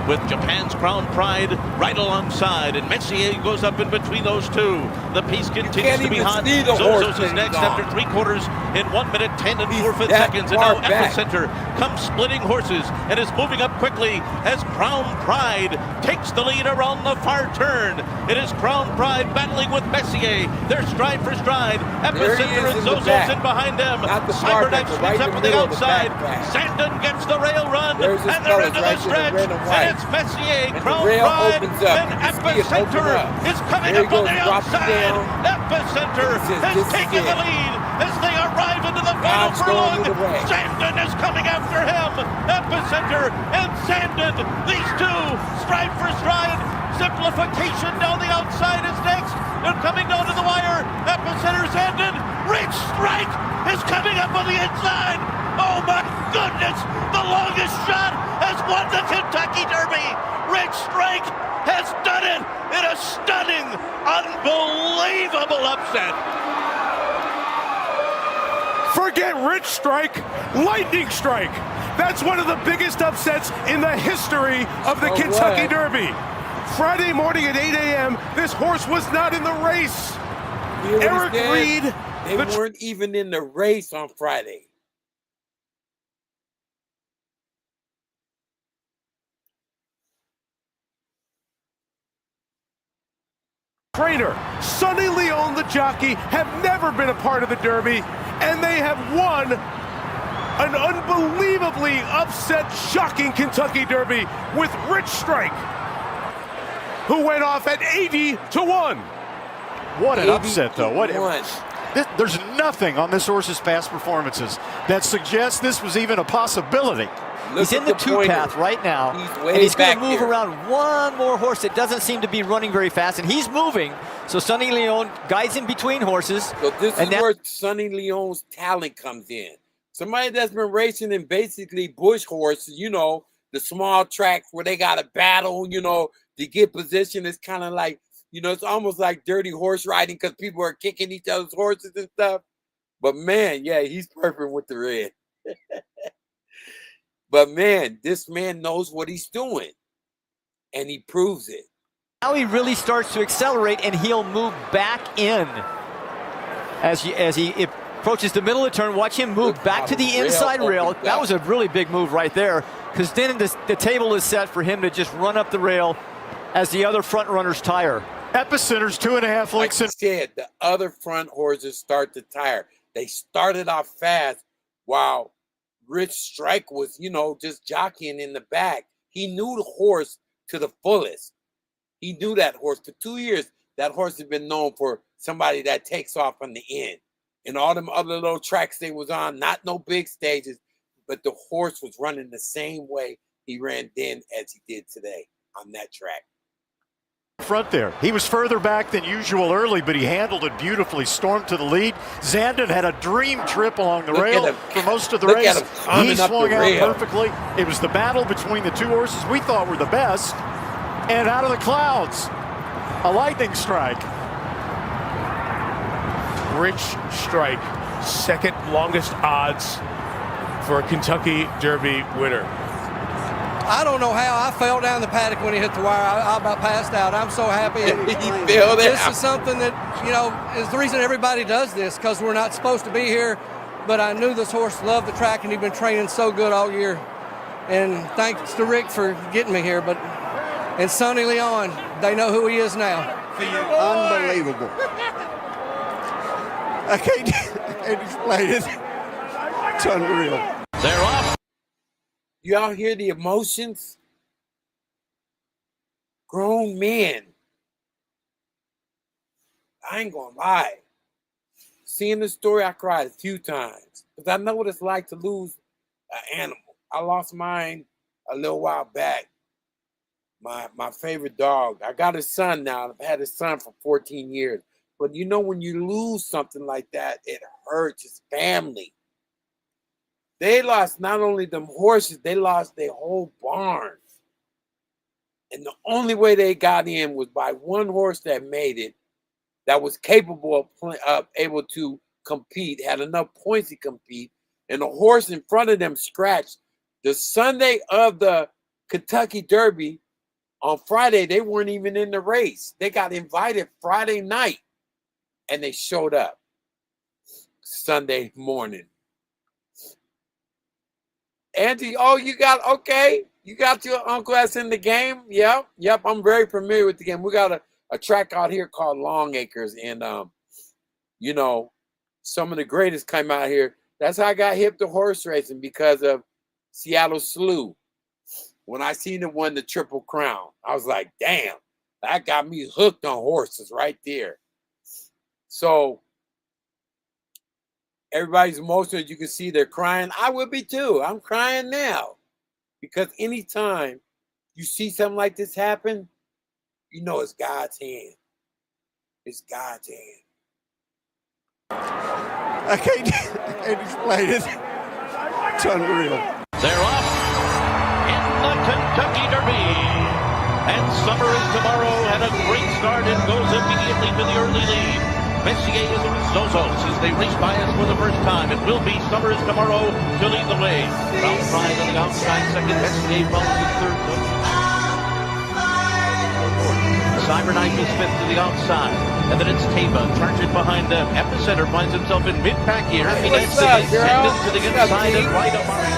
With Japan's Crown Pride right alongside, and Messier goes up in between those two. The pace continues to be hot. Zozos is next after 3/4 in 1 minute 10 and 4/5 seconds, and now Epicenter comes splitting horses and is moving up quickly as Crown Pride takes the lead around the far turn. It is Crown Pride battling with Messier. They're stride for stride. Epicenter and Zozos in behind them. Cyberknife speeds up to the outside. Zandon gets the rail run, and they're into the stretch. And it's Messier, Crown Pride, and Epicenter is coming up on the outside. Epicenter has taken the lead as they arrive into the final furlong. Zandon is coming after him. Epicenter and Zandon, these two, stride for stride. Simplification down the outside is next. They're coming down to the wire. Epicenter, Zandon. Rich Strike is coming up on the inside. Oh my goodness, the longest shot has won the Kentucky Derby. Rich Strike has done it in a stunning, unbelievable upset. Forget Rich Strike, Lightning Strike. That's one of the biggest upsets in the history of the Kentucky Derby. Friday morning at 8 a.m., this horse was not in the race. Eric Reed. They weren't even in the race on Friday. Trainer, Sonny Leon, the jockey, have never been a part of the Derby, and they have won an unbelievably upset, shocking Kentucky Derby with Rich Strike, who went off at 80-1. What an upset, though. There's nothing on this horse's past performances that suggests this was even a possibility. He's in the two path right now, and he's going to move around one more horse that doesn't seem to be running very fast, and he's moving. So Sonny Leon guides him between horses. So this is where Sonny Leon's talent comes in. Somebody that's been racing in basically bush horses, you know, the small tracks where they got to battle, you know, to get position. It's kind of like, you know, it's almost like dirty horse riding because people are kicking each other's horses and stuff. But, man, yeah, he's perfect with the red. But, man, this man knows what he's doing, and he proves it. Now he really starts to accelerate, and he'll move back in as he approaches the middle of the turn. Watch him move back to the inside rail. That was a really big move right there, because then the table is set for him to just run up the rail as the other front runners tire. Epicenter's 2.5 lengths. Like I said, the other front horses start to tire. They started off fast while Rich Strike was, you know, just jockeying in the back. He knew the horse to the fullest. He knew that horse. For 2 years, that horse has been known for somebody that takes off on the end. And all them other little tracks they was on, not no big stages, but the horse was running the same way he ran then as he did today on that track. Front there. He was further back than usual early, but he handled it beautifully, stormed to the lead. Zandon had a dream trip along the rail for most of the race. He swung out perfectly. It was the battle between the two horses we thought were the best. And out of the clouds, a lightning strike. Rich Strike, second longest odds for a Kentucky Derby winner. I don't know how I fell down the paddock when he hit the wire. I about passed out. I'm so happy. This is something that, you know, is the reason everybody does this, because we're not supposed to be here. But I knew this horse loved the track, and he'd been training so good all year. And thanks to Rick for getting me here. And Sonny Leon, they know who he is now. Unbelievable. I can't explain it. It's unreal. They're off. Y'all hear the emotions? Grown men. I ain't gonna lie. Seeing the story, I cried a few times because I know what it's like to lose an animal. I lost mine a little while back. My favorite dog. I got a son now. I've had a son for 14 years. But you know, when you lose something like that, it hurts. It's family. They lost not only them horses, they lost their whole barns. And the only way they got in was by one horse that made it, that was capable of able to compete, had enough points to compete, and the horse in front of them scratched. The Sunday of the Kentucky Derby, on Friday, they weren't even in the race. They got invited Friday night, and they showed up Sunday morning. Andy, oh, you got your uncle that's in the game? Yep, I'm very familiar with the game. We got a track out here called Long Acres, and, you know, some of the greatest come out here. That's how I got hip to horse racing, because of Seattle Slew. When I seen him win the Triple Crown, I was like, damn, that got me hooked on horses right there. So everybody's emotional. You can see they're crying. I would be too. I'm crying now, because anytime you see something like this happen, you know it's God's hand. It's God's hand. I can't explain it. It's unreal. They're off in the Kentucky Derby. And Summer is tomorrow, had a great start and goes immediately to the early lead. Messier is Zozos as they race by us for the first time. It will be Summer is tomorrow to lead the way. Brown Pride on the outside, second. Messier follows in third. Cyberknife is fifth to the outside. And then it's Tava, charging behind them. Epicenter finds himself in mid-pack here. He gets to the inside and right of Murray.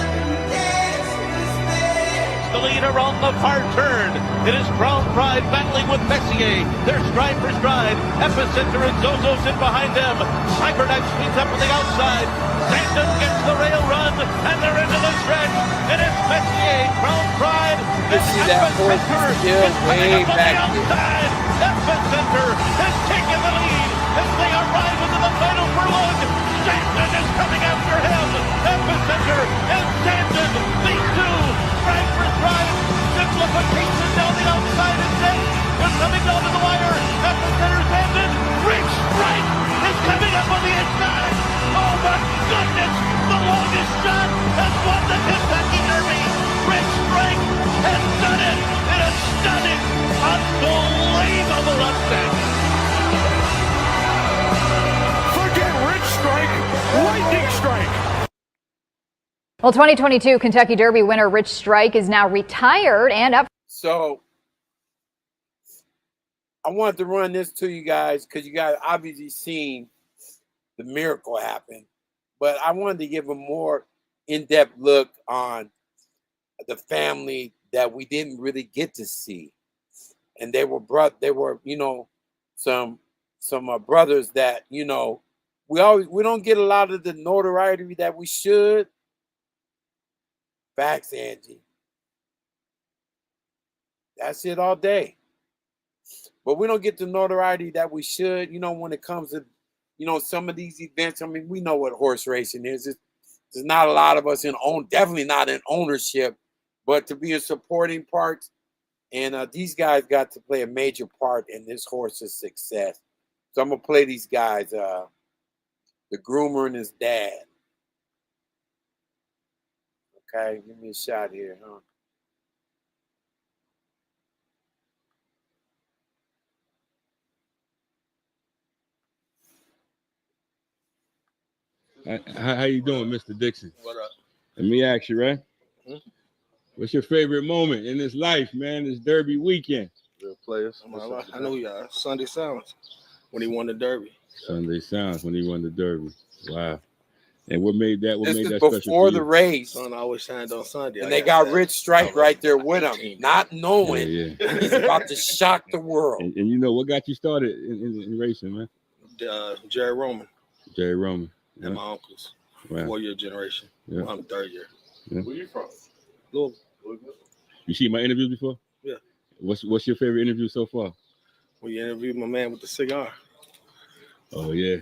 the lead around the far turn. It is Crown Pride battling with Messier. They're stride for stride. Epicenter and Zozo's in behind them. Cyberknife speeds up on the outside. Sandon gets the rail run, and they're into the stretch. It is Messier, Crown Pride, and Epicenter is coming up on the outside. Epicenter is taking the lead as they arrive into the final furlong. Sandon is coming after him. Epicenter and Sandon, these two, stride for stride. Simplification down the outside is set. They're coming down to the wire. Epicenter, Sandon, Rich Strike is coming up on the inside. Oh my goodness, the longest shot has won the Kentucky Derby. Rich Strike has done it in a stunning, unbelievable upset. Forget Rich Strike, Lightning Strike. Well, 2022 Kentucky Derby winner Rich Strike is now retired and up. So I wanted to run this to you guys because you guys obviously seen the miracle happen, but I wanted to give a more in-depth look on the family that we didn't really get to see, and they were some brothers that we don't get a lot of the notoriety that we should. Facts, Angie. That's it all day. But we don't get the notoriety that we should, when it comes to, some of these events. I mean, we know what horse racing is. There's not a lot of us definitely not in ownership, but to be in supporting parts. And these guys got to play a major part in this horse's success. So I'm going to play these guys, the groomer and his dad. Okay, give me a shot here, huh? How you doing, Mr. Dixon? What up? Let me ask you, right? What's your favorite moment in this life, man? This Derby weekend. Real players. I know y'all. Sunday Sounds when he won the Derby. Sunday Sounds when he won the Derby. Wow. And what made that? What This made is that special before for the you? race. Son always shined on Sunday. And they got Rich Strike right there with him, not knowing he's about to shock the world. And what got you started in racing, man? Jerry Roman. Jerry Roman. And my uncles. Wow. 4-year generation. Yeah. I'm third year. Yeah. Where you from? Louisville. You see my interviews before? Yeah. What's your favorite interview so far? When you interviewed my man with the cigar. Oh yeah.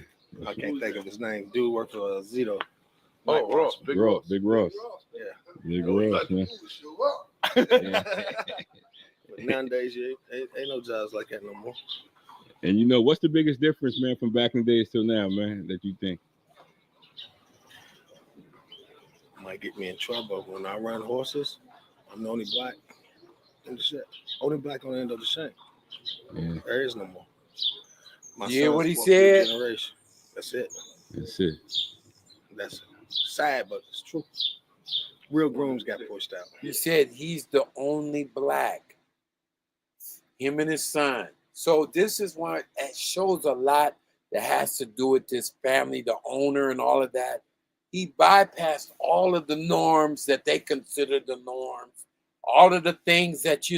I can't think of his name. Dude worked for Zito. Oh, Ross. Big Ross. Yeah. Big Ross, man. But nowadays, ain't no jobs like that no more. And what's the biggest difference, man, from back in the days till now, man, that you think? Might get me in trouble. When I run horses, I'm the only black in the shed. Only black on the end of the shank. Yeah. There is no more. My Yeah, son's what he walked through said? generation. That's it. That's it. That's sad, but it's true. Real grooms got pushed out. You said he's the only black. Him and his son. So this is why it shows a lot that has to do with this family, the owner and all of that. He bypassed all of the norms that they consider the norms, all of the things that,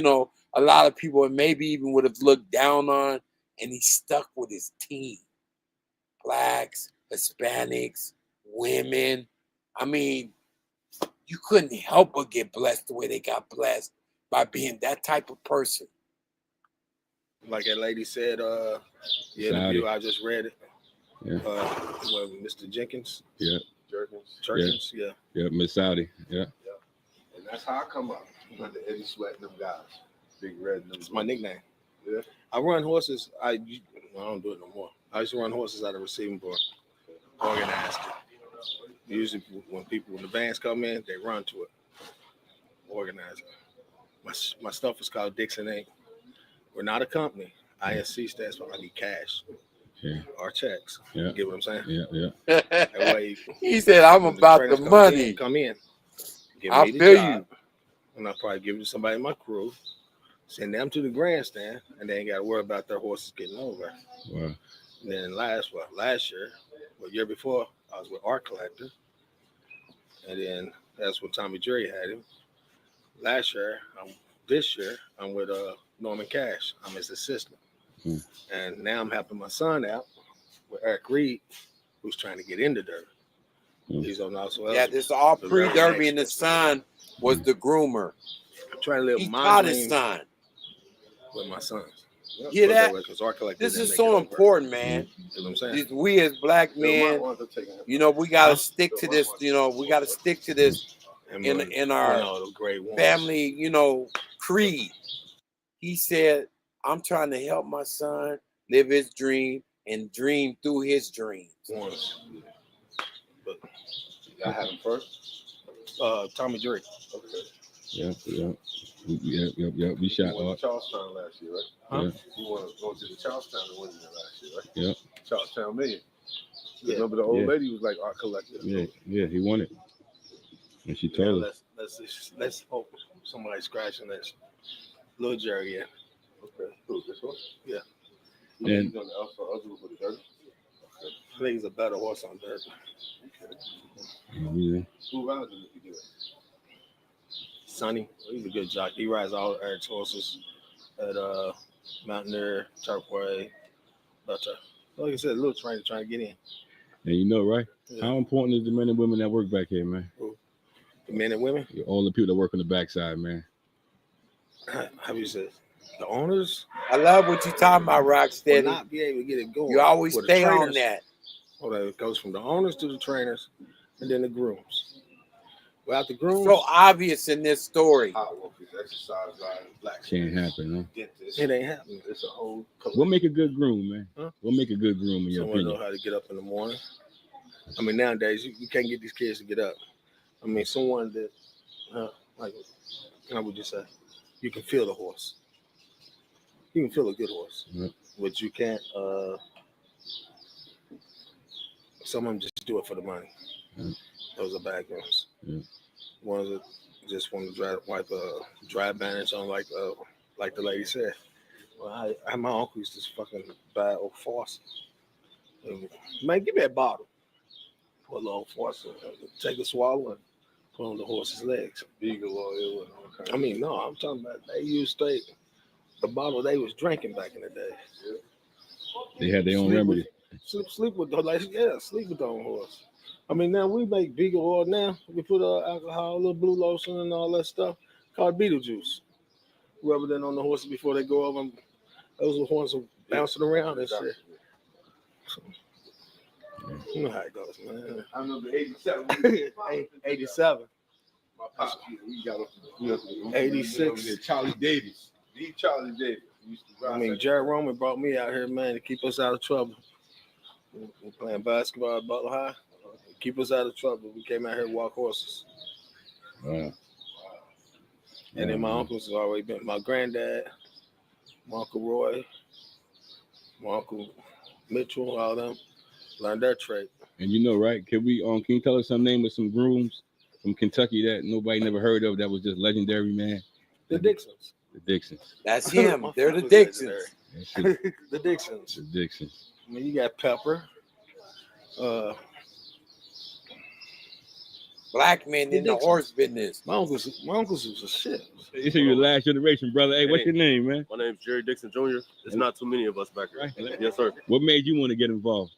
a lot of people maybe even would have looked down on, and he stuck with his team. Blacks, Hispanics, women. I mean, you couldn't help but get blessed the way they got blessed by being that type of person. Like that lady said, the interview, I just read it. Yeah. Mr. Jenkins. Yeah. Jerkins, yeah. Yeah, Miss Saudi. Yeah. And that's how I come up. Under Eddie Sweat and them guys. Big Red. It's my nickname. Yeah. I run horses. I don't do it no more. I used to run horses out of receiving board. Organized it. Usually when the bands come in, they run to it. Organize it. My stuff is called Dixon Inc. We're not a company. ISC stands for I need cash. Yeah. Our checks. Yeah. You get what I'm saying? Yeah. That way, He said, I'm about the money. Come in. Give I me the feel job, you. And I'll probably give it to somebody in my crew. Send them to the grandstand, and they ain't got to worry about their horses getting over. Wow. And then last year, year before, I was with Art Collector. And then that's when Tommy Jerry had him. Last year, this year, I'm with Norman Cash. I'm his assistant. And now I'm helping my son out with Eric Reed, who's trying to get into Derby. He's on also. Yeah, this all pre-Derby, and the son was the groomer. I'm trying to live He my taught dream his son. with my sons. Hear that? Like this is so important, man. You know what I'm saying? We as black men, you know, we got to stick to this. You know, we got to stick to this in our family, you know, creed. He said, I'm trying to help my son live his dream and dream through his dreams. But I had him first. Tommy Drake. Okay. Yeah. We shot won Charlestown last year, right? Huh? You want to go to the Charlestown and win it last year, right? Yeah. Charlestown Million. Yeah. Remember the old lady was like art collector. Yeah, he won it. And she told us. Let's hope somebody scratching this. Little Jerry, yeah. Okay. Who, this one? Yeah. And he's on the outside other for the Derby. Okay. I think he's a better horse on Derby. Okay. Yeah. Who rides him if you do it? Sonny, he's a good jockey. He rides all Eric's horses at Mountaineer, Turfway. But like I said, a little trying to get in. And you know, right? Yeah. How important is the men and women that work back here, man? The men and women? All the people that work on the backside, man. How you say? The owners? I love what you're talking about, Rocksteady. Will not be able to get it going. You always With stay the on trainers. that. Well, it goes from the owners to the trainers and then the grooms. Without the grooms, So obvious in this story. Hot workers, exercise riding, black. Can't happen, huh? It ain't happening. It's a whole. What make a good groom, man? Huh? What make a good groom in your Someone opinion? know how to get up in the morning. I mean, nowadays you can't get these kids to get up. I mean, someone that, like, how would you say? You can feel the horse. You can feel a good horse, but you can't. Some of them just do it for the money. Those are bad girls. Ones that just want to wipe a dry bandage on, like the lady said. Well, my uncle used to fucking buy old faucet. Man, give me a bottle. Put a little faucet, take a swallow and put on the horse's legs. Beagle oil and all kinds. I mean, no, I'm talking about they used straight the bottle they was drinking back in the day. Yeah. They had their own remedy. Sleep with the sleep with the own horse. I mean, now we make Beagle oil now. We put alcohol, a little blue lotion, and all that stuff called Beetlejuice. Rub it in on the horses before they go over. And those horses are bouncing around and shit. So, you know how it goes, man. I remember 87. 87. My pops, we got 86. Charlie Davis. The Charlie Davis. I mean, Jared Roman brought me out here, man, to keep us out of trouble. We're playing basketball at Butler High. Keep us out of trouble. We came out here to walk horses. Wow. And then my uncles have always been my granddad, my Uncle Roy, my Uncle Mitchell, all them learned their trade. And you know, right? Can you tell us some name of some grooms from Kentucky that nobody never heard of that was just legendary, man? The Dixons. The Dixons. That's him. They're the Dixons. The Dixons. The Dixons. I mean, you got Pepper. Black men in the horse business. My uncles was a shit. You say you're the last generation, brother. Hey, what's your name, man? My name's Jerry Dixon Jr. There's not too many of us back here. Right. Yes, sir. What made you want to get involved?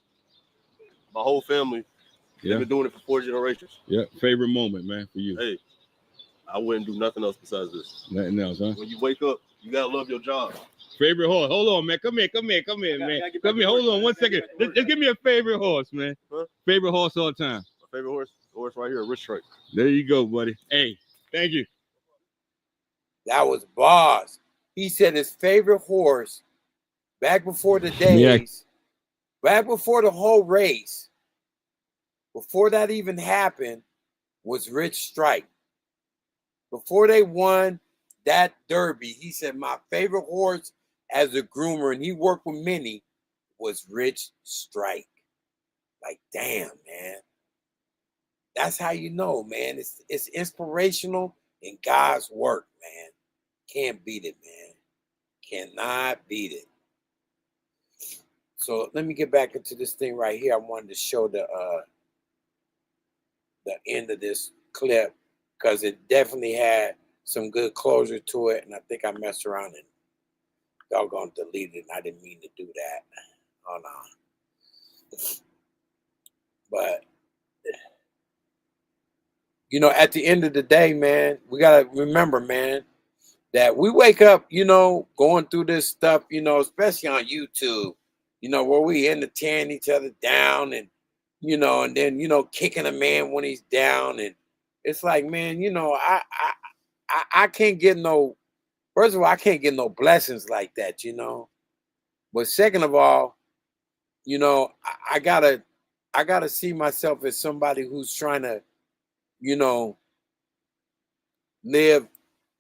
My whole family, they've been doing it for 4 generations. Yeah. Favorite moment, man, for you? Hey, I wouldn't do nothing else besides this. Nothing else, huh? When you wake up, you gotta love your job. Favorite horse? Hold on, man. Come here, man. Come here. Hold on 1 second. Just give me a favorite horse, man. Huh? Favorite horse all the time. My favorite horse right here, Rich Strike. There you go, buddy. Hey, thank you. That was Boss. He said his favorite horse back before the days, back before the whole race, before that even happened, was Rich Strike. Before they won that Derby, he said my favorite horse as a groomer, and he worked with many, was Rich Strike. Like, damn, man. That's how you know, man. It's inspirational in God's work, man. Can't beat it, man. Cannot beat it. So let me get back into this thing right here. I wanted to show the end of this clip because it definitely had some good closure to it, and I think I messed around and doggone deleted it, and I didn't mean to do that. Oh, no. But, you know, at the end of the day, man, we got to remember, man, that we wake up, you know, going through this stuff, you know, especially on YouTube, you know, where we end up tearing each other down and, you know, and then, you know, kicking a man when he's down. And it's like, man, you know, I can't get no, first of all, I can't get no blessings like that, you know. But second of all, you know, I gotta see myself as somebody who's trying to, you know, live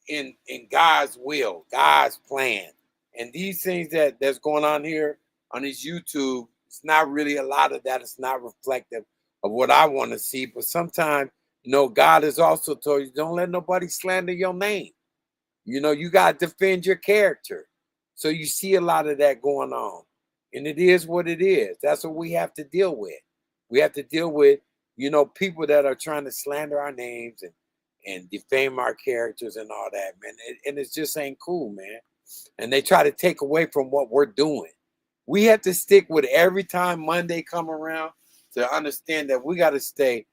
in God's will, God's plan. And these things that's going on here on this YouTube, it's not really a lot of that. It's not reflective of what I want to see. But sometimes, you know, God has also told you, don't let nobody slander your name. You know, you got to defend your character. So you see a lot of that going on. And it is what it is. That's what we have to deal with. We have to deal with, you know, people that are trying to slander our names and defame our characters and all that, man. And it just ain't cool, man. And they try to take away from what we're doing. We have to stick with every time Monday come around to understand that we got to stay,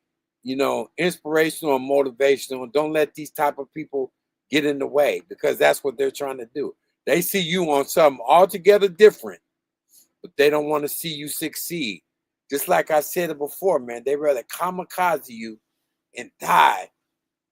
you know, inspirational and motivational. And don't let these type of people get in the way, because that's what they're trying to do. They see you on something altogether different, but they don't want to see you succeed. Just like I said it before, man, they rather kamikaze you and die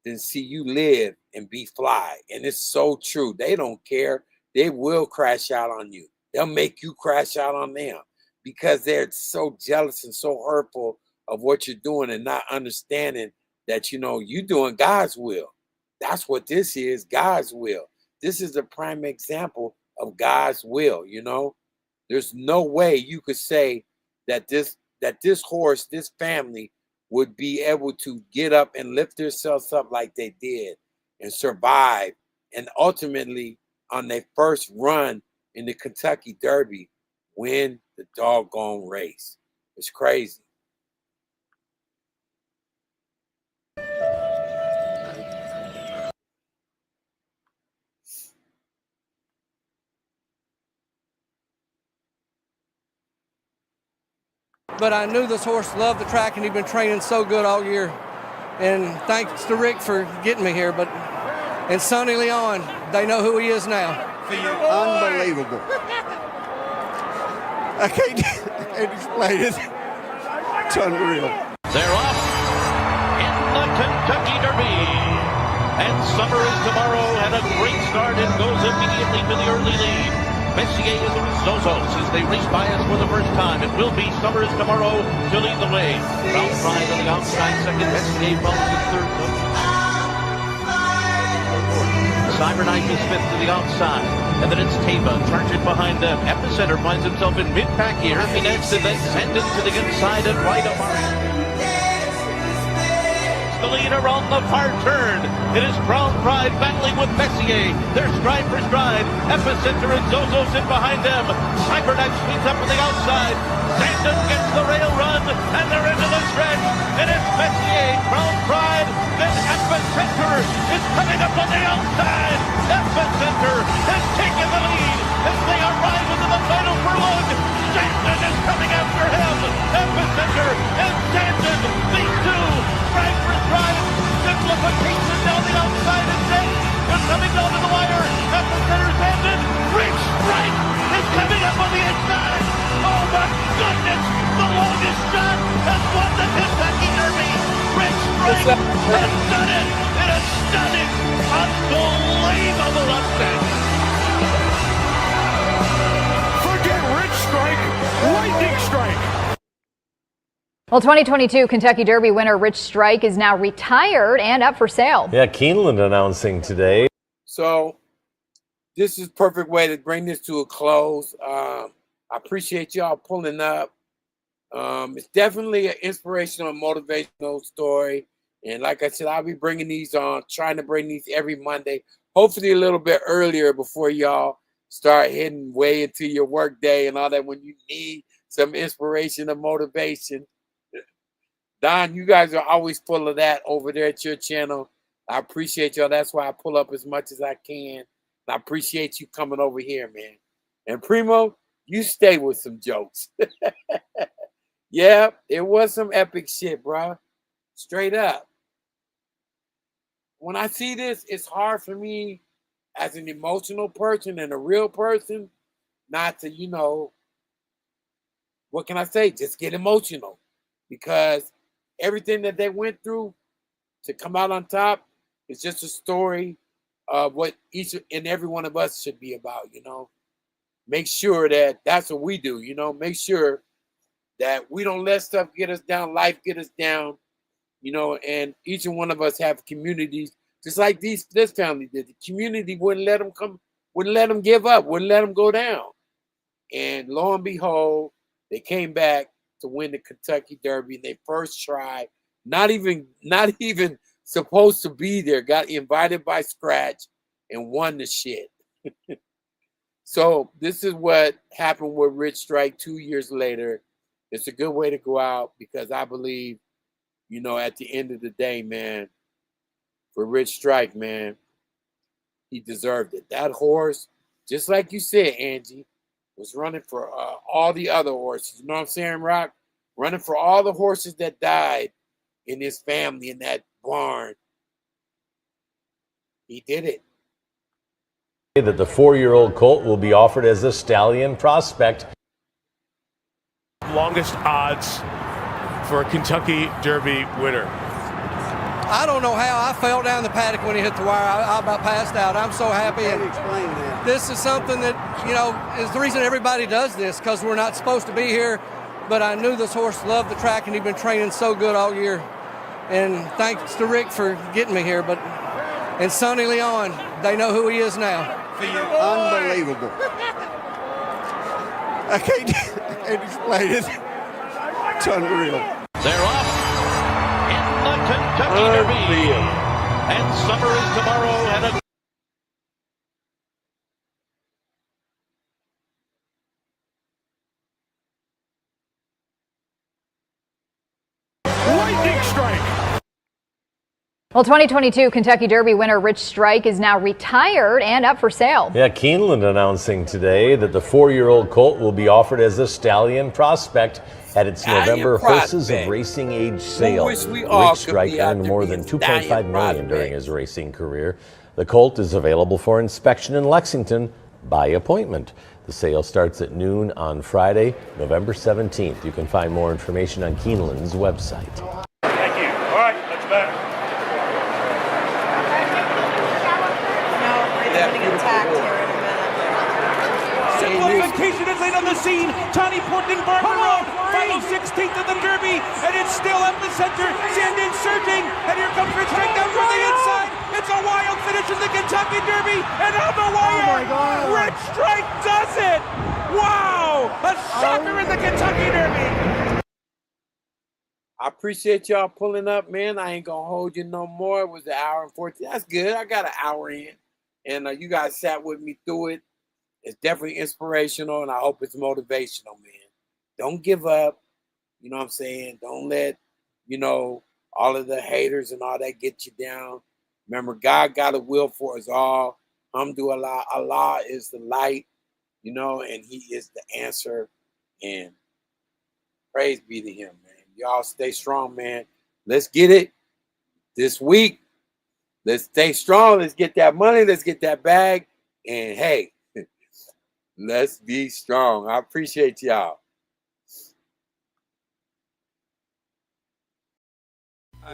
than see you live and be fly. And it's so true. They don't care. They will crash out on you. They'll make you crash out on them because they're so jealous and so hurtful of what you're doing and not understanding that, you know, you're doing God's will. That's what this is, God's will. This is a prime example of God's will, you know. There's no way you could say that this horse, this family would be able to get up and lift themselves up like they did and survive. And ultimately, on their first run in the Kentucky Derby, win the doggone race. It's crazy. But I knew this horse loved the track, and he'd been training so good all year. And thanks to Rick for getting me here. And Sonny Leon, they know who he is now. Unbelievable. I can't explain it. It's unreal. They're off in the Kentucky Derby. And Summer is tomorrow, had a great start and goes immediately to the early lead. Messier is Zozos as they race by us for the first time. It will be Summer is tomorrow to lead the way. Brown Pride on the outside, second. Messier follows in third. Cyberknife is fifth to the outside. And then it's Tava charging behind them. Epicenter finds himself in mid-pack here. He next and then Sandon to the inside and right of our the leader on the far turn. It is Brown Pride battling with Messier. They're stride for stride. Epicenter and Zozos in behind them. Cyberknife sweeps up on the outside. Sandon gets the rail run, and they're into the stretch. And it's Messier, Brown Pride, then Epicenter is coming up on the outside. Epicenter has taken the lead as they arrive into the final furlong. Sandon is coming after him. Epicenter and Sandon, these two, stride for stride. Simplification down the outside is set. They're coming down to the wire. Epicenter Sandon. Rich Strike is coming up on the inside. Oh my goodness! The longest shot has won the Kentucky Derby. Rich Strike has done it in a stunning, unbelievable upset. Forget Rich Strike, Lightning Strike. Well, 2022 Kentucky Derby winner Rich Strike is now retired and up for sale. Yeah, Keeneland announcing today. So this is a perfect way to bring this to a close. I appreciate y'all pulling up. It's definitely an inspirational and motivational story. And like I said, I'll be bringing these on, trying to bring these every Monday, hopefully a little bit earlier before y'all start heading way into your work day and all that when you need some inspiration and motivation. Don, you guys are always full of that over there at your channel. I appreciate y'all. That's why I pull up as much as I can. I appreciate you coming over here, man. And Primo, you stay with some jokes. Yeah, it was some epic shit, bro. Straight up. When I see this, it's hard for me as an emotional person and a real person not to, what can I say? Just get emotional. Because everything that they went through to come out on top is just a story of what each and every one of us should be about, Make sure that that's what we do, Make sure that we don't let stuff get us down, life get us down, and each and one of us have communities, just like this family did. The community wouldn't let them give up, wouldn't let them go down. And lo and behold, they came back to win the Kentucky Derby in their first try, not even supposed to be there, got invited by scratch and won the shit. So this is what happened with Rich Strike 2 years later. It's a good way to go out because I believe, at the end of the day, man, for Rich Strike, man, he deserved it. That horse, just like you said, Angie, was running for all the other horses. You know what I'm saying, Rock? Running for all the horses that died in his family in that barn. He did it. That the 4-year-old colt will be offered as a stallion prospect. Longest odds for a Kentucky Derby winner. I don't know how I fell down the paddock when he hit the wire. I about passed out. I'm so happy. And explain that. This is something that, is the reason everybody does this, because we're not supposed to be here. But I knew this horse loved the track, and he'd been training so good all year. And thanks to Rick for getting me here. And Sonny Leon, they know who he is now. Unbelievable. I can't explain it. It's unreal. They're off in the Kentucky Derby. And summer is tomorrow and a lightning strike. Well, 2022 Kentucky Derby winner Rich Strike is now retired and up for sale. Yeah, Keeneland announcing today that the 4-year-old colt will be offered as a stallion prospect at its November Horses of Racing Age sale. Rich Strike earned more than $2.5 million during his racing career. The colt is available for inspection in Lexington by appointment. The sale starts at noon on Friday, November 17th. You can find more information on Keeneland's website. Thank you. All right, let's back. Simplification is laid on the scene. Tony Portland Barber Road, final 16th of the Derby, and it's still up the center. Sandin surging, and here comes Rich Strike down from the inside. It's a wild finish in the Kentucky Derby, and on the wire, Rich Strike does it. Wow, a shocker in the Kentucky Derby. I appreciate y'all pulling up, man. I ain't gonna hold you no more. It was an hour and 14. That's good. I got an hour in, and you guys sat with me through it. It's definitely inspirational, and I hope it's motivational, man. Don't give up. You know what I'm saying? Don't let, all of the haters and all that get you down. Remember, God got a will for us all. Alhamdulillah, Allah is the light, and he is the answer. And praise be to him, man. Y'all stay strong, man. Let's get it this week. Let's stay strong. Let's get that money. Let's get that bag. And, hey, let's be strong. I appreciate y'all.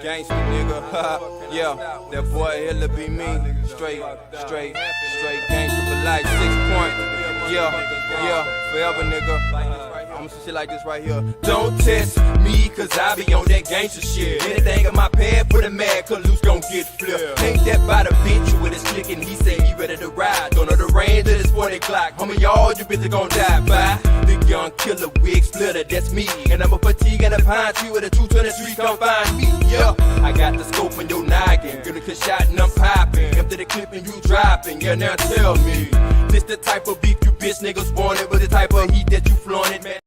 Gangsta nigga, yeah, that boy Hilla be me. Straight gangsta for life, 6 points. Yeah, forever nigga. I'm some shit like this right here. Don't test me, cause I be on that gangsta shit. Anything in my pad, put a mad, cause loose gon' get flipped. Ain't that by the bitch with his chick and he say he ready to ride. Don't know the range of this 40 clock. Homie, y'all, you bitches gon' die by. The young killer wig splitter, that's me. And I'm a fatigue and a pine tree with a 223, come find me. Yeah, I got the scope in your noggin. Get a good shot and I'm popping. After the clip and you dropping, yeah, now tell me. This the type of beef you bitch niggas wanted, but the type of heat that you flaunted, man.